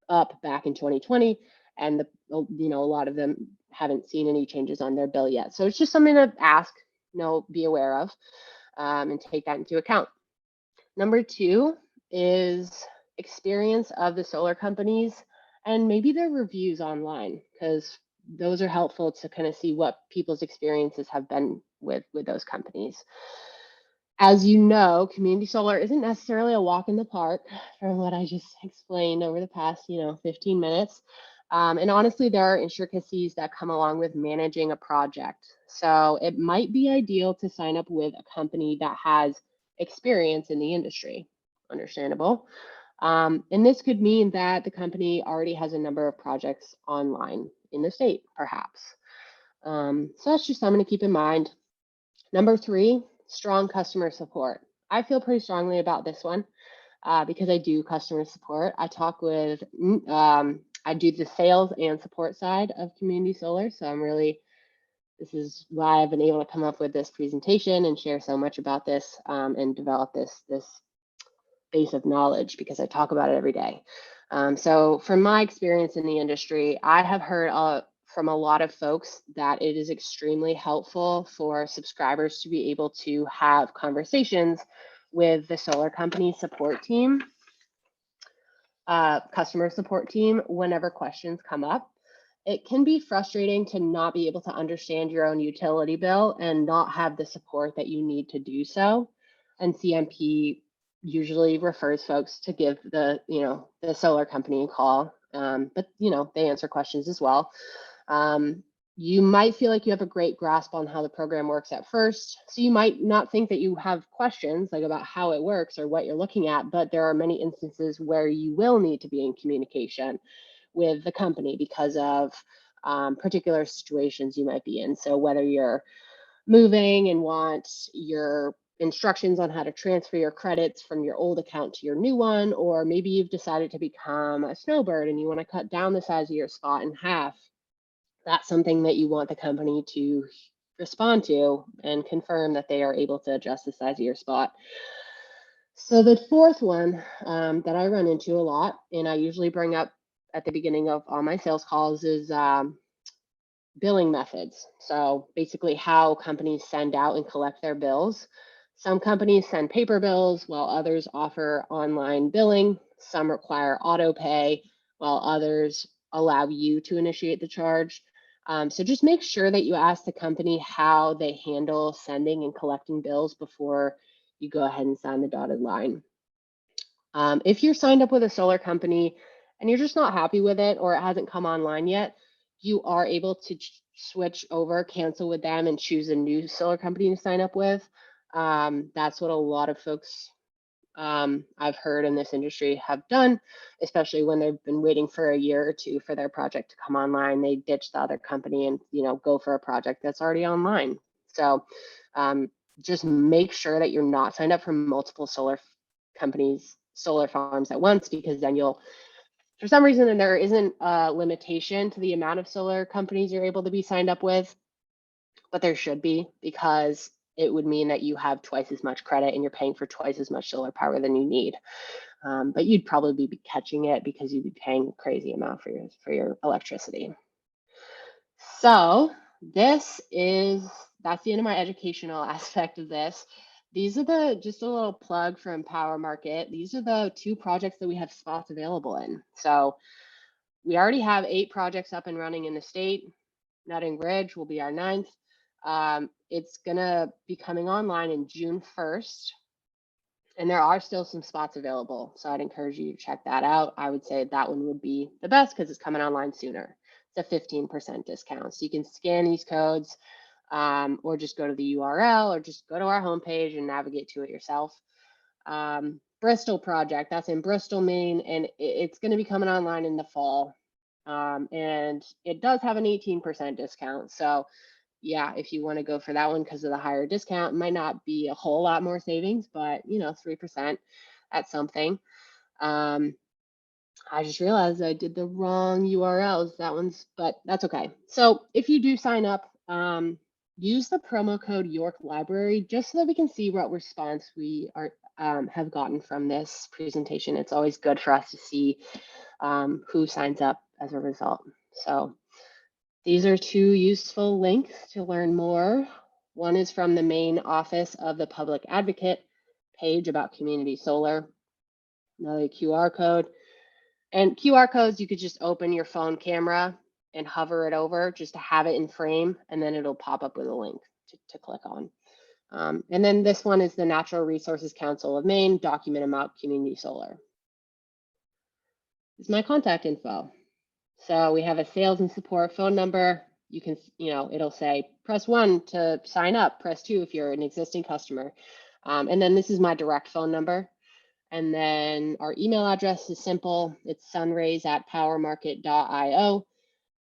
up back in 2020, and a lot of them haven't seen any changes on their bill yet. So it's just something to ask, be aware of, and take that into account. Number 2 is experience of the solar companies and maybe their reviews online, because those are helpful to kind of see what people's experiences have been with those companies. As you know, community solar isn't necessarily a walk in the park, from what I just explained over the past, 15 minutes. And honestly, there are intricacies that come along with managing a project. So it might be ideal to sign up with a company that has experience in the industry. Understandable. And this could mean that the company already has a number of projects online in the state, perhaps. So that's just something to keep in mind. Number 3, strong customer support. I feel pretty strongly about this one because I do customer support. I talk with, I do the sales and support side of community solar. So this is why I've been able to come up with this presentation and share so much about this and develop this base of knowledge, because I talk about it every day. So from my experience in the industry, I have heard from a lot of folks that it is extremely helpful for subscribers to be able to have conversations with the solar company support team, customer support team, whenever questions come up. It can be frustrating to not be able to understand your own utility bill and not have the support that you need to do so. And CMP usually refers folks to give the solar company a call, but they answer questions as well. You might feel like you have a great grasp on how the program works at first, so you might not think that you have questions like about how it works or what you're looking at, but there are many instances where you will need to be in communication with the company because of particular situations you might be in. So whether you're moving and want your instructions on how to transfer your credits from your old account to your new one, or maybe you've decided to become a snowbird and you want to cut down the size of your spot in half, that's something that you want the company to respond to and confirm that they are able to adjust the size of your spot. So the 4th one that I run into a lot, and I usually bring up at the beginning of all my sales calls, is billing methods. So basically how companies send out and collect their bills. Some companies send paper bills while others offer online billing. Some require auto pay while others allow you to initiate the charge. So just make sure that you ask the company how they handle sending and collecting bills before you go ahead and sign the dotted line. If you're signed up with a solar company and you're just not happy with it, or it hasn't come online yet, you are able to switch over, cancel with them, and choose a new solar company to sign up with. That's what a lot of folks I've heard in this industry have done, especially when they've been waiting for a year or two for their project to come online. They ditch the other company and go for a project that's already online. So just make sure that you're not signed up for multiple solar companies, solar farms at once, because then you'll, for some reason, there isn't a limitation to the amount of solar companies you're able to be signed up with, but there should be, because it would mean that you have twice as much credit and you're paying for twice as much solar power than you need. But you'd probably be catching it because you'd be paying a crazy amount for your electricity. So that's the end of my educational aspect of this. These are just a little plug from Power Market. These are the 2 projects that we have spots available in. So we already have 8 projects up and running in the state. Nutting Ridge will be our 9th. It's gonna be coming online in June 1st, and there are still some spots available. So I'd encourage you to check that out. I would say that one would be the best because it's coming online sooner. It's a 15% discount. So you can scan these codes or just go to the URL or just go to our homepage and navigate to it yourself. Bristol project, that's in Bristol, Maine, and it's gonna be coming online in the fall. And it does have an 18% discount. So yeah, if you want to go for that one because of the higher discount, it might not be a whole lot more savings, but 3% at something. I just realized I did the wrong URLs. But that's okay. So if you do sign up, use the promo code York Library just so that we can see what response we have gotten from this presentation. It's always good for us to see who signs up as a result. So these are 2 useful links to learn more. One is from the main office of the Public Advocate page about community solar. Another QR code. And QR codes, you could just open your phone camera and hover it over just to have it in frame, and then it'll pop up with a link to click on. And then this one is the Natural Resources Council of Maine document about community solar. This is my contact info. So we have a sales and support phone number. You can, it'll say press 1 to sign up, press 2 if you're an existing customer. And then this is my direct phone number. And then our email address is simple. It's sunrays@powermarket.io.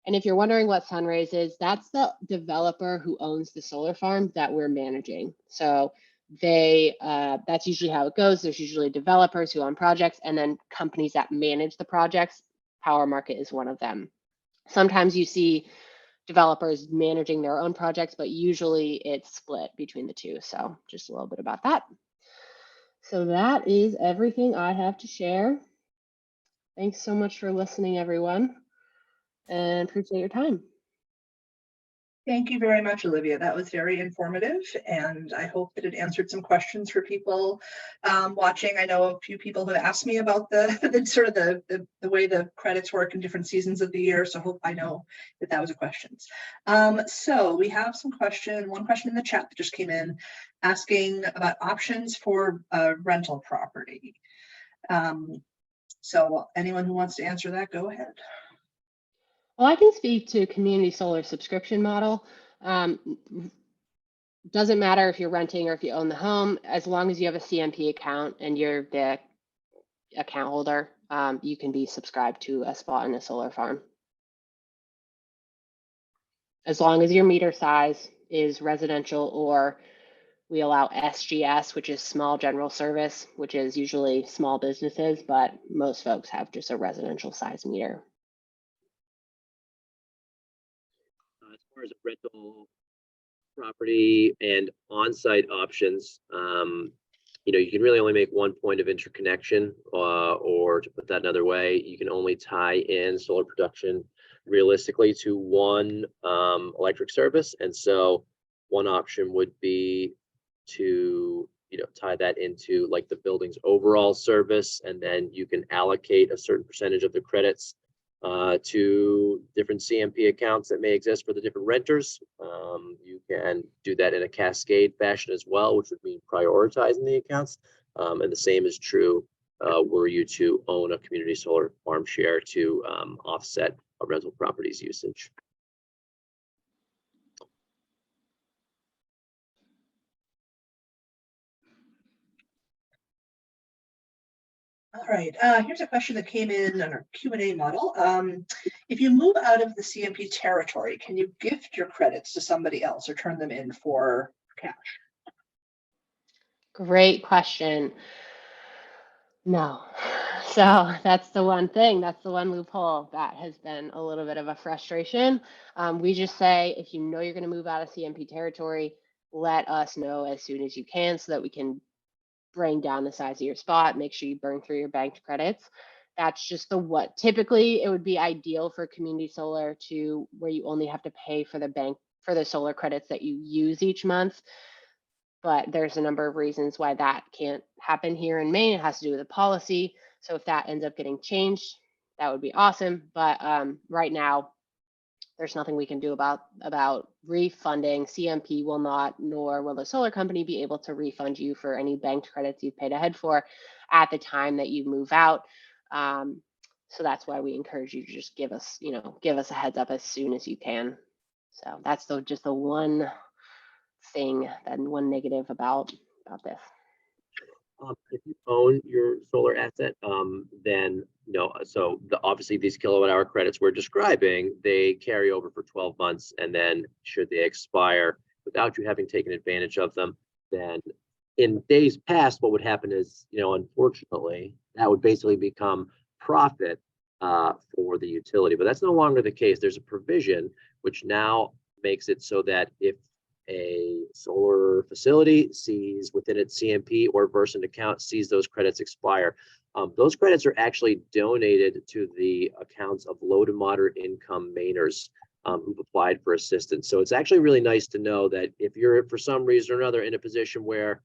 And if you're wondering what Sunrays is, that's the developer who owns the solar farm that we're managing. So that's usually how it goes. There's usually developers who own projects and then companies that manage the projects. Power Market is one of them. Sometimes you see developers managing their own projects, but usually it's split between the 2. So just a little bit about that. So that is everything I have to share. Thanks so much for listening, everyone, and appreciate your time. Thank you very much, Olivia. That was very informative, and I hope that it answered some questions for people watching. I know a few people have asked me about the way the credits work in different seasons of the year, so I know that was a question. So we have one question in the chat that just came in asking about options for a rental property. So anyone who wants to answer that, go ahead. Well, I can speak to community solar subscription model. Doesn't matter if you're renting or if you own the home, as long as you have a CMP account and you're the account holder, you can be subscribed to a spot in a solar farm. As long as your meter size is residential, or we allow SGS, which is small general service, which is usually small businesses, but most folks have just a residential size meter. As far as rental property and on-site options, you can really only make one point of interconnection, or to put that another way, you can only tie in solar production realistically to one electric service. And so one option would be to tie that into like the building's overall service, and then you can allocate a certain percentage of the credits to different CMP accounts that may exist for the different renters. You can do that in a cascade fashion as well, which would mean prioritizing the accounts. And the same is true were you to own a community solar farm share to offset a rental property's usage. All right, here's a question that came in on our Q&A model. If you move out of the CMP territory, can you gift your credits to somebody else or turn them in for cash? Great question. No. So that's the one thing, that's the one loophole that has been a little bit of a frustration. We just say, if you know you're going to move out of CMP territory, let us know as soon as you can so that we can bring down the size of your spot, make sure you burn through your banked credits. That's just the what. Typically, it would be ideal for community solar to where you only have to pay for the solar credits that you use each month. But there's a number of reasons why that can't happen here in Maine. It has to do with the policy. So if that ends up getting changed, that would be awesome. But right now, there's nothing we can do about refunding. CMP will not, nor will the solar company be able to refund you for any banked credits you've paid ahead for at the time that you move out. So that's why we encourage you to just give us a heads up as soon as you can. So that's just the one thing, and one negative about this. If you own your solar asset, then so obviously these kilowatt hour credits we're describing, they carry over for 12 months, and then should they expire without you having taken advantage of them, then in days past, what would happen is, unfortunately, that would basically become profit for the utility. But that's no longer the case. There's a provision which now makes it so that if a solar facility sees within its CMP or Versant account sees those credits expire, those credits are actually donated to the accounts of low to moderate income Mainers who've applied for assistance. So it's actually really nice to know that if you're for some reason or another in a position where,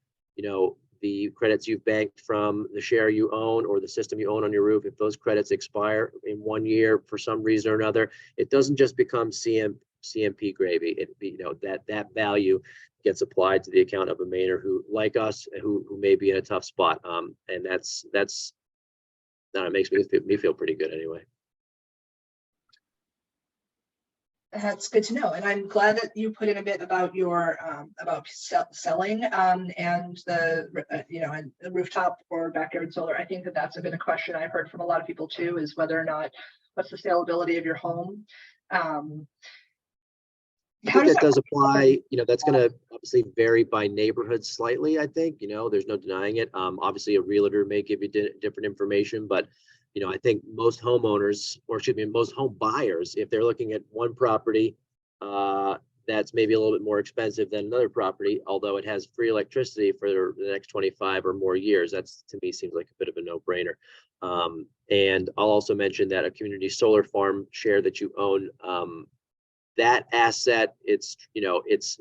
the credits you've banked from the share you own or the system you own on your roof, if those credits expire in 1 year for some reason or another, it doesn't just become CMP gravy. That value gets applied to the account of a Mainer who, like us, who may be in a tough spot. And it makes me feel pretty good anyway. That's good to know, and I'm glad that you put in a bit about your about selling and the and the rooftop or backyard solar. I think that's been a question I've heard from a lot of people too, is whether or not what's the saleability of your home. I think that does apply. That's going to obviously vary by neighborhood slightly. I think there's no denying it. Obviously, a realtor may give you different information, but I think most homeowners, or excuse me, most home buyers, if they're looking at one property that's maybe a little bit more expensive than another property, although it has free electricity for the next 25 or more years, that's, to me, seems like a bit of a no-brainer. And I'll also mention that a community solar farm share that you own, that asset, it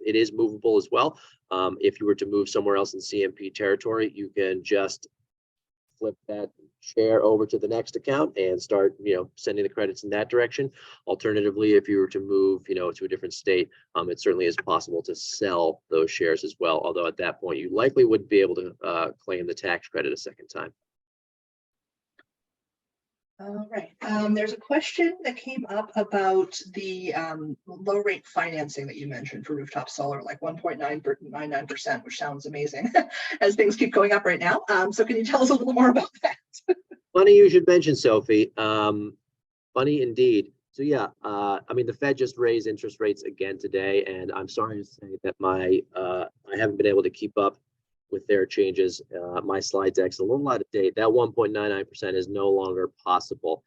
is movable as well. If you were to move somewhere else in CMP territory, you can just flip that share over to the next account and start, sending the credits in that direction. Alternatively, if you were to move, to a different state, it certainly is possible to sell those shares as well. Although at that point, you likely wouldn't be able to claim the tax credit a second time. All right. There's a question that came up about the low rate financing that you mentioned for rooftop solar, like 1.999%, which sounds amazing as things keep going up right now. So can you tell us a little more about that? Funny you should mention, Sophie. Funny indeed. So yeah, the Fed just raised interest rates again today, and I'm sorry to say that I haven't been able to keep up with their changes. My slide deck's a little out of date. That 1.99% is no longer possible.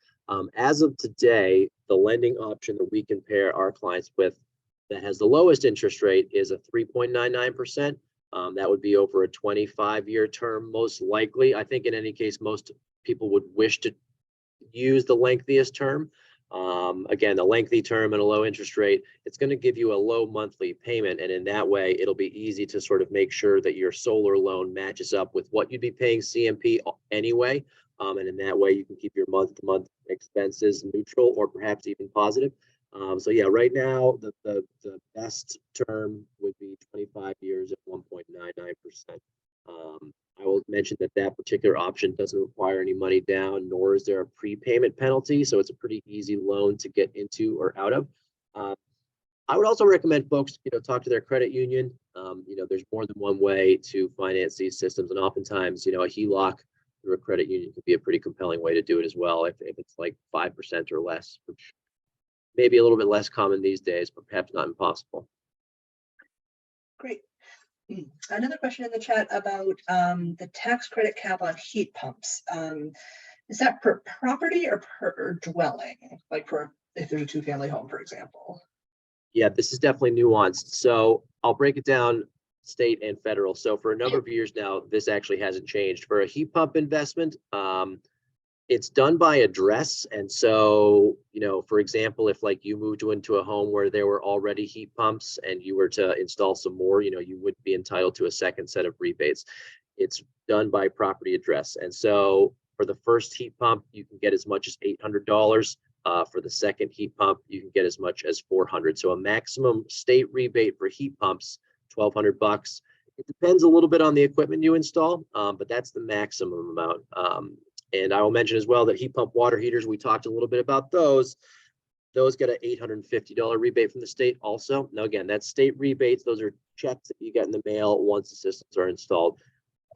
As of today, the lending option that we can pair our clients with that has the lowest interest rate is a 3.99%. That would be over a 25-year term, most likely. I think in any case, most people would wish to use the lengthiest term. Again, the lengthy term and a low interest rate, it's going to give you a low monthly payment. And in that way, it'll be easy to sort of make sure that your solar loan matches up with what you'd be paying CMP anyway. And in that way, you can keep your month-to-month expenses neutral or perhaps even positive. So yeah, right now, the best term would be 25 years at 1.99%. I will mention that particular option doesn't require any money down, nor is there a prepayment penalty. So it's a pretty easy loan to get into or out of. I would also recommend folks, talk to their credit union. There's more than one way to finance these systems. And oftentimes, a HELOC through a credit union could be a pretty compelling way to do it as well. If it's like 5% or less, which may be a little bit less common these days, but perhaps not impossible. Great. Another question in the chat about the tax credit cap on heat pumps. Is that per property or per dwelling? Like for if there's a two-family home, for example? Yeah, this is definitely nuanced. So I'll break it down state and federal. So for a number of years now, this actually hasn't changed. For a heat pump investment, it's done by address. And so, you know, for example, if like you moved into a home where there were already heat pumps and you were to install some more, you know, you would be entitled to a second set of rebates. It's done by property address. And so for the first heat pump, you can get as much as $800. For the second heat pump, you can get as much as $400. So a maximum state rebate for heat pumps, $1,200. It depends a little bit on the equipment you install, but that's the maximum amount. And I will mention as well that heat pump water heaters, we talked a little bit about those. Those get an $850 rebate from the state also. Now, again, that's state rebates. Those are checks that you get in the mail once the systems are installed.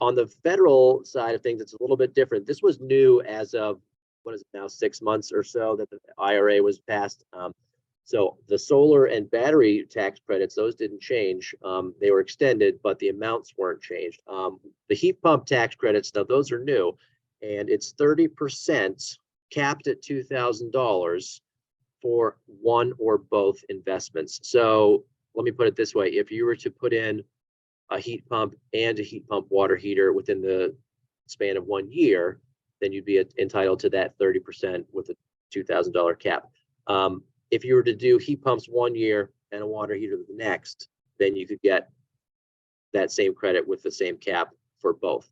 On the federal side of things, it's a little bit different. This was new as of, what is it now, 6 months or so that the IRA was passed. So the solar and battery tax credits, those didn't change. They were extended, but the amounts weren't changed. The heat pump tax credits, now those are new, and it's 30% capped at $2,000 for one or both investments. So let me put it this way. If you were to put in a heat pump and a heat pump water heater within the span of 1 year, then you'd be entitled to that 30% with a $2,000 cap. If you were to do heat pumps 1 year and a water heater the next, then you could get that same credit with the same cap for both.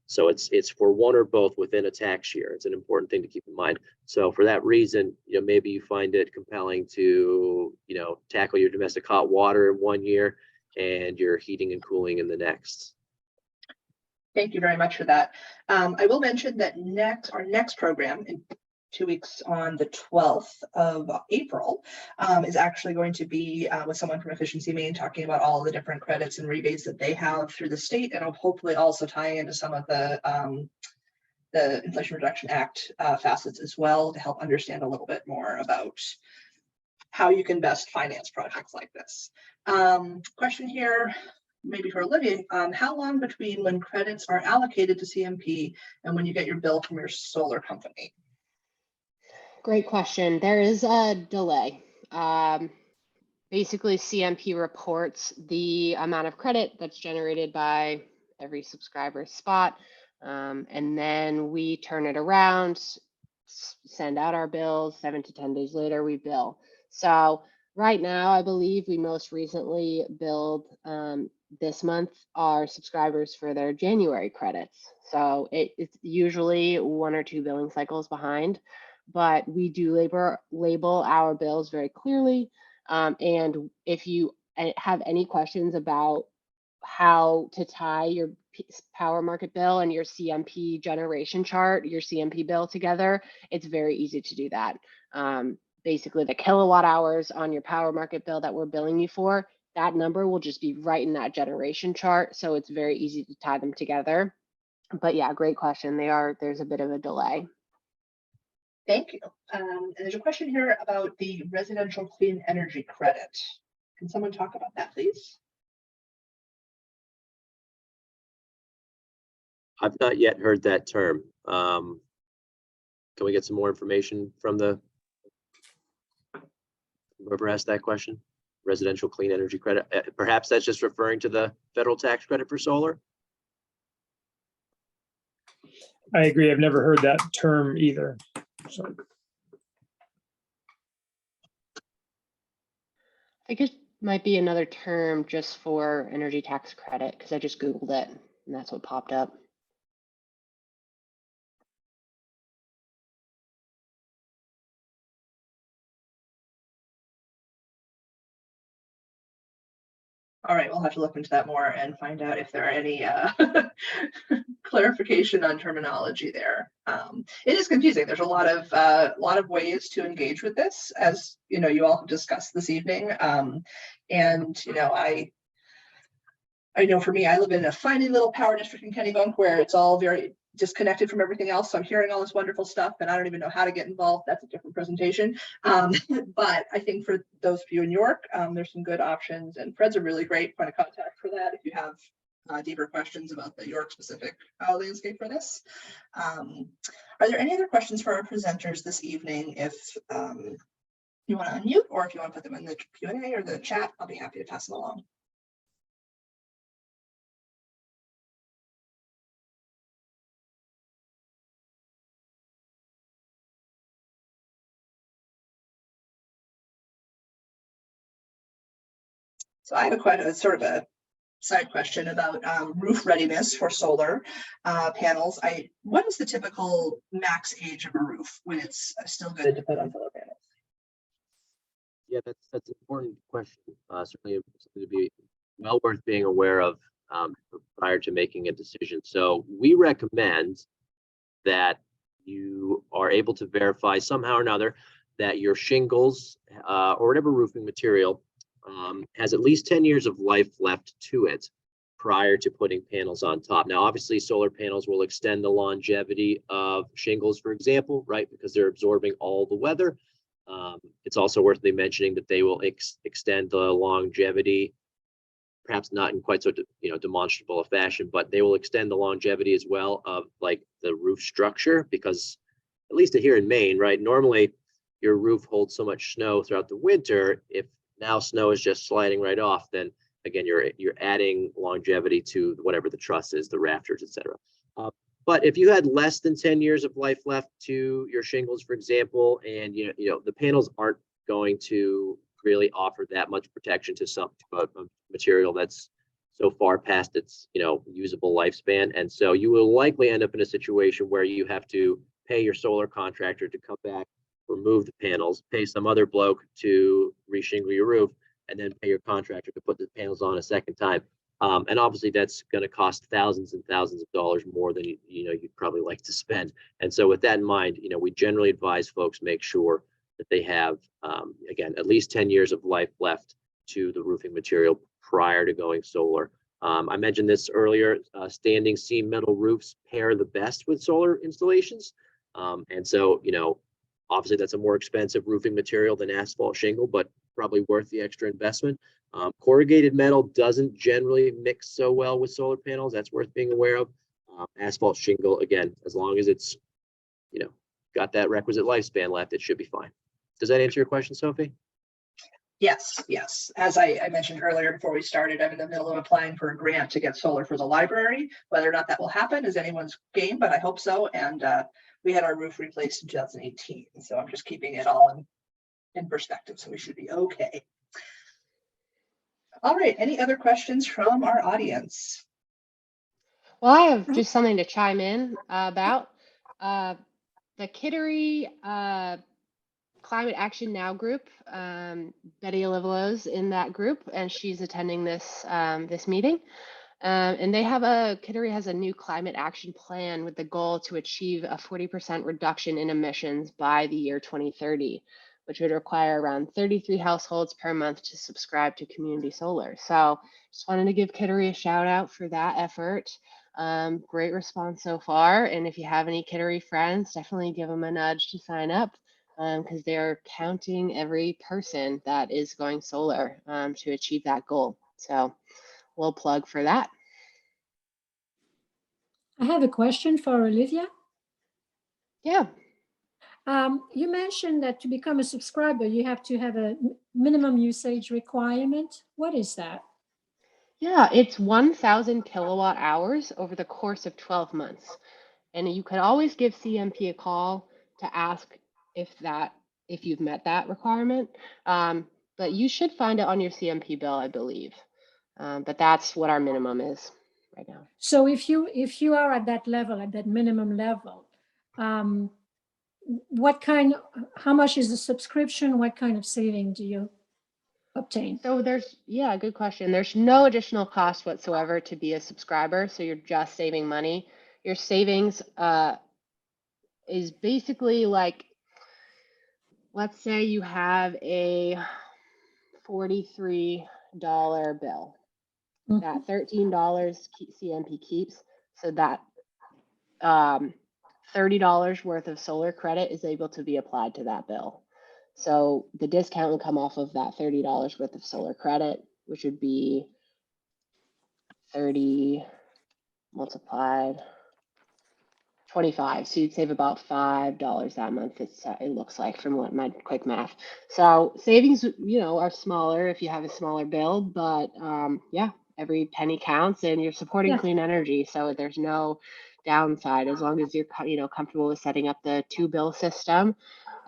So it's for one or both within a tax year. It's an important thing to keep in mind. So for that reason, you know, maybe you find it compelling to, you know, tackle your domestic hot water in 1 year and your heating and cooling in the next. Thank you very much for that. I will mention that our next program in 2 weeks on the 12th of April is actually going to be with someone from Efficiency Maine talking about all the different credits and rebates that they have through the state, and I'll hopefully also tie into some of the Inflation Reduction Act facets as well to help understand a little bit more about how you can best finance projects like this. Question here, maybe for Olivia, how long between when credits are allocated to CMP and when you get your bill from your solar company? Great question. There is a delay. Basically, CMP reports the amount of credit that's generated by every subscriber's spot, and then we turn it around, send out our bills. 7 to 10 days later, we bill. So right now, I believe we most recently billed this month our subscribers for their January credits. So it's usually 1 or 2 billing cycles behind, but we do label our bills very clearly. And if you have any questions about how to tie your power market bill and your CMP generation chart, your CMP bill together, it's very easy to do that. Basically, the kilowatt hours on your power market bill that we're billing you for, that number will just be right in that generation chart. So it's very easy to tie them together. But yeah, great question. There's a bit of a delay. Thank you. And there's a question here about the residential clean energy credit. Can someone talk about that, please? I've not yet heard that term. Can we get some more information from whoever asked that question? Residential clean energy credit. Perhaps that's just referring to the federal tax credit for solar. I agree. I've never heard that term either. So. I think it might be another term just for energy tax credit because I just Googled it and that's what popped up. All right, we'll have to look into that more and find out if there are any clarification on terminology there. It is confusing. There's a lot of ways to engage with this, as you know, you all have discussed this evening. And you know, I know for me, I live in a tiny little power district in Kennebunk where it's all very disconnected from everything else. So I'm hearing all this wonderful stuff and I don't even know how to get involved. That's a different presentation. But I think for those of you in York, there's some good options, and Fred's a really great point of contact for that if you have deeper questions about the York specific landscape for this. Are there any other questions for our presenters this evening? If you want to unmute, or if you want to put them in the Q&A or the chat, I'll be happy to pass them along. So I have a sort of a side question about roof readiness for solar panels. What is the typical max age of a roof when it's still good to put on solar panels? Yeah, that's an important question. Certainly something to be well worth being aware of prior to making a decision. So we recommend that you are able to verify somehow or another that your shingles or whatever roofing material has at least 10 years of life left to it prior to putting panels on top. Now, obviously, solar panels will extend the longevity of shingles, for example, right, because they're absorbing all the weather. It's also worth mentioning that they will extend the longevity, perhaps not in quite so demonstrable a fashion, but they will extend the longevity as well of like the roof structure, because at least here in Maine, right, normally your roof holds so much snow throughout the winter. If now snow is just sliding right off, then again, you're adding longevity to whatever the truss is, the rafters, etc. But if you had less than 10 years of life left to your shingles, for example, and the panels aren't going to really offer that much protection to a material that's so far past its usable lifespan, and so you will likely end up in a situation where you have to pay your solar contractor to come back, remove the panels, pay some other bloke to reshingle your roof, and then pay your contractor to put the panels on a second time. And obviously that's going to cost thousands and thousands of dollars more than you'd probably like to spend. And so with that in mind, we generally advise folks make sure that they have, again, at least 10 years of life left to the roofing material prior to going solar. I mentioned this earlier, standing seam metal roofs pair the best with solar installations. And so, obviously that's a more expensive roofing material than asphalt shingle, but probably worth the extra investment. Corrugated metal doesn't generally mix so well with solar panels. That's worth being aware of. Asphalt shingle, again, as long as it's, got that requisite lifespan left, it should be fine. Does that answer your question, Sophie? Yes. As I mentioned earlier before we started, I'm in the middle of applying for a grant to get solar for the library. Whether or not that will happen is anyone's game, but I hope so. And we had our roof replaced in 2018. So I'm just keeping it all in perspective. So we should be okay. All right. Any other questions from our audience? Well, I have just something to chime in about. The Kittery Climate Action Now group. Betty Olivelo's in that group, and she's attending this this meeting. And Kittery has a new climate action plan with the goal to achieve a 40% reduction in emissions by the year 2030, which would require around 33 households per month to subscribe to community solar. So just wanted to give Kittery a shout out for that effort. Great response so far. And if you have any Kittery friends, definitely give them a nudge to sign up, because they're counting every person that is going solar to achieve that goal. So we'll plug for that. I have a question for Olivia. Yeah. You mentioned that to become a subscriber, you have to have a minimum usage requirement. What is that? Yeah, it's 1,000 kilowatt hours over the course of 12 months. And you can always give CMP a call to ask if you've met that requirement. But you should find it on your CMP bill, I believe. But that's what our minimum is right now. So if you are at that level, at that minimum level, how much is the subscription? What kind of saving do you obtain? So good question. There's no additional cost whatsoever to be a subscriber. So you're just saving money. Your savings is basically like, let's say you have a $43 bill. That $13 CMP keeps. So that $30 worth of solar credit is able to be applied to that bill. So the discount would come off of that $30 worth of solar credit, which would be 30 multiplied 25. So you'd save about $5 that month. It looks like from what my quick math. So savings, are smaller if you have a smaller bill, but yeah, every penny counts, and you're supporting Yeah. clean energy. So there's no downside as long as you're comfortable with setting up the 2-bill system.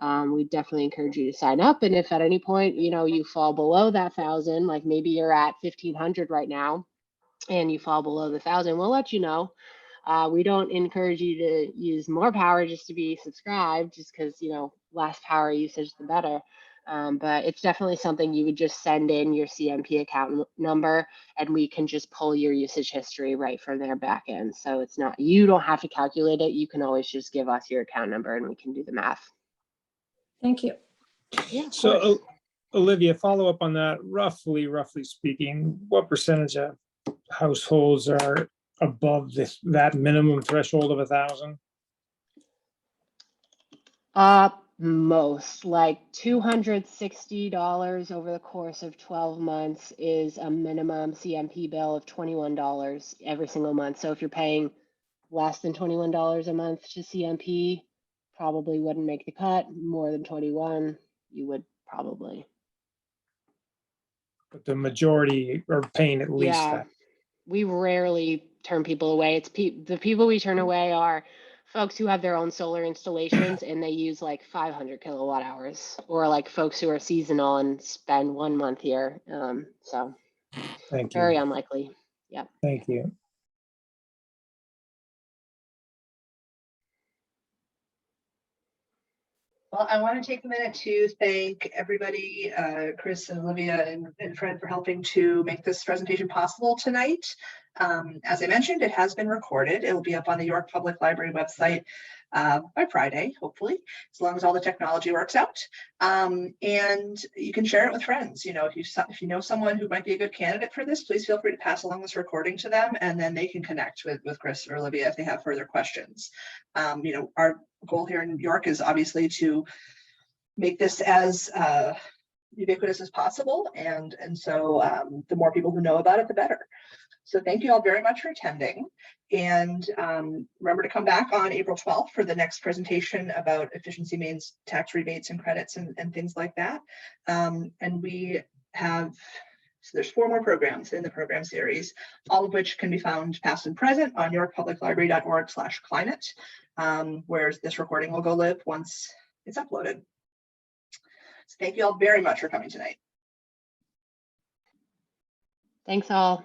We definitely encourage you to sign up. And if at any point you fall below that 1,000, like maybe you're at 1,500 right now, and you fall below the 1,000, we'll let you know. We don't encourage you to use more power just to be subscribed, just because, less power usage, the better. But it's definitely something you would just send in your CMP account number, and we can just pull your usage history right from their back end. So it's not, you don't have to calculate it. You can always just give us your account number and we can do the math. Thank you. Yeah, of So course. Olivia, follow up on that. Roughly speaking, what percentage of households are above that minimum threshold of 1,000? Most, like $260 over the course of 12 months is a minimum CMP bill of $21 every single month. So if you're paying less than $21 a month to CMP, probably wouldn't make the cut. More than 21, you would probably. But the majority are paying at least Yeah, that. we rarely turn people away. It's the people we turn away are folks who have their own solar installations and they use like 500 kilowatt hours, or like folks who are seasonal and spend 1 month here. So Thank very you. unlikely. Yeah. Thank you. Well, I want to take a minute to thank everybody, Chris and Olivia and Fred, for helping to make this presentation possible tonight. As I mentioned, it has been recorded. It will be up on the York Public Library website by Friday, hopefully, as long as all the technology works out. And you can share it with friends. If you know someone who might be a good candidate for this, please feel free to pass along this recording to them, and then they can connect with Chris or Olivia if they have further questions. Our goal here in New York is obviously to make this as ubiquitous as possible, and so the more people who know about it, the better. So thank you all very much for attending, and remember to come back on April 12th for the next presentation about efficiency means tax rebates and credits and things like that. And we have, so there's 4 more programs in the program series, all of which can be found past and present on yorkpubliclibrary.org/climate, where this recording will go live once it's uploaded. So thank you all very much for coming tonight. Thanks all.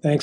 Thanks.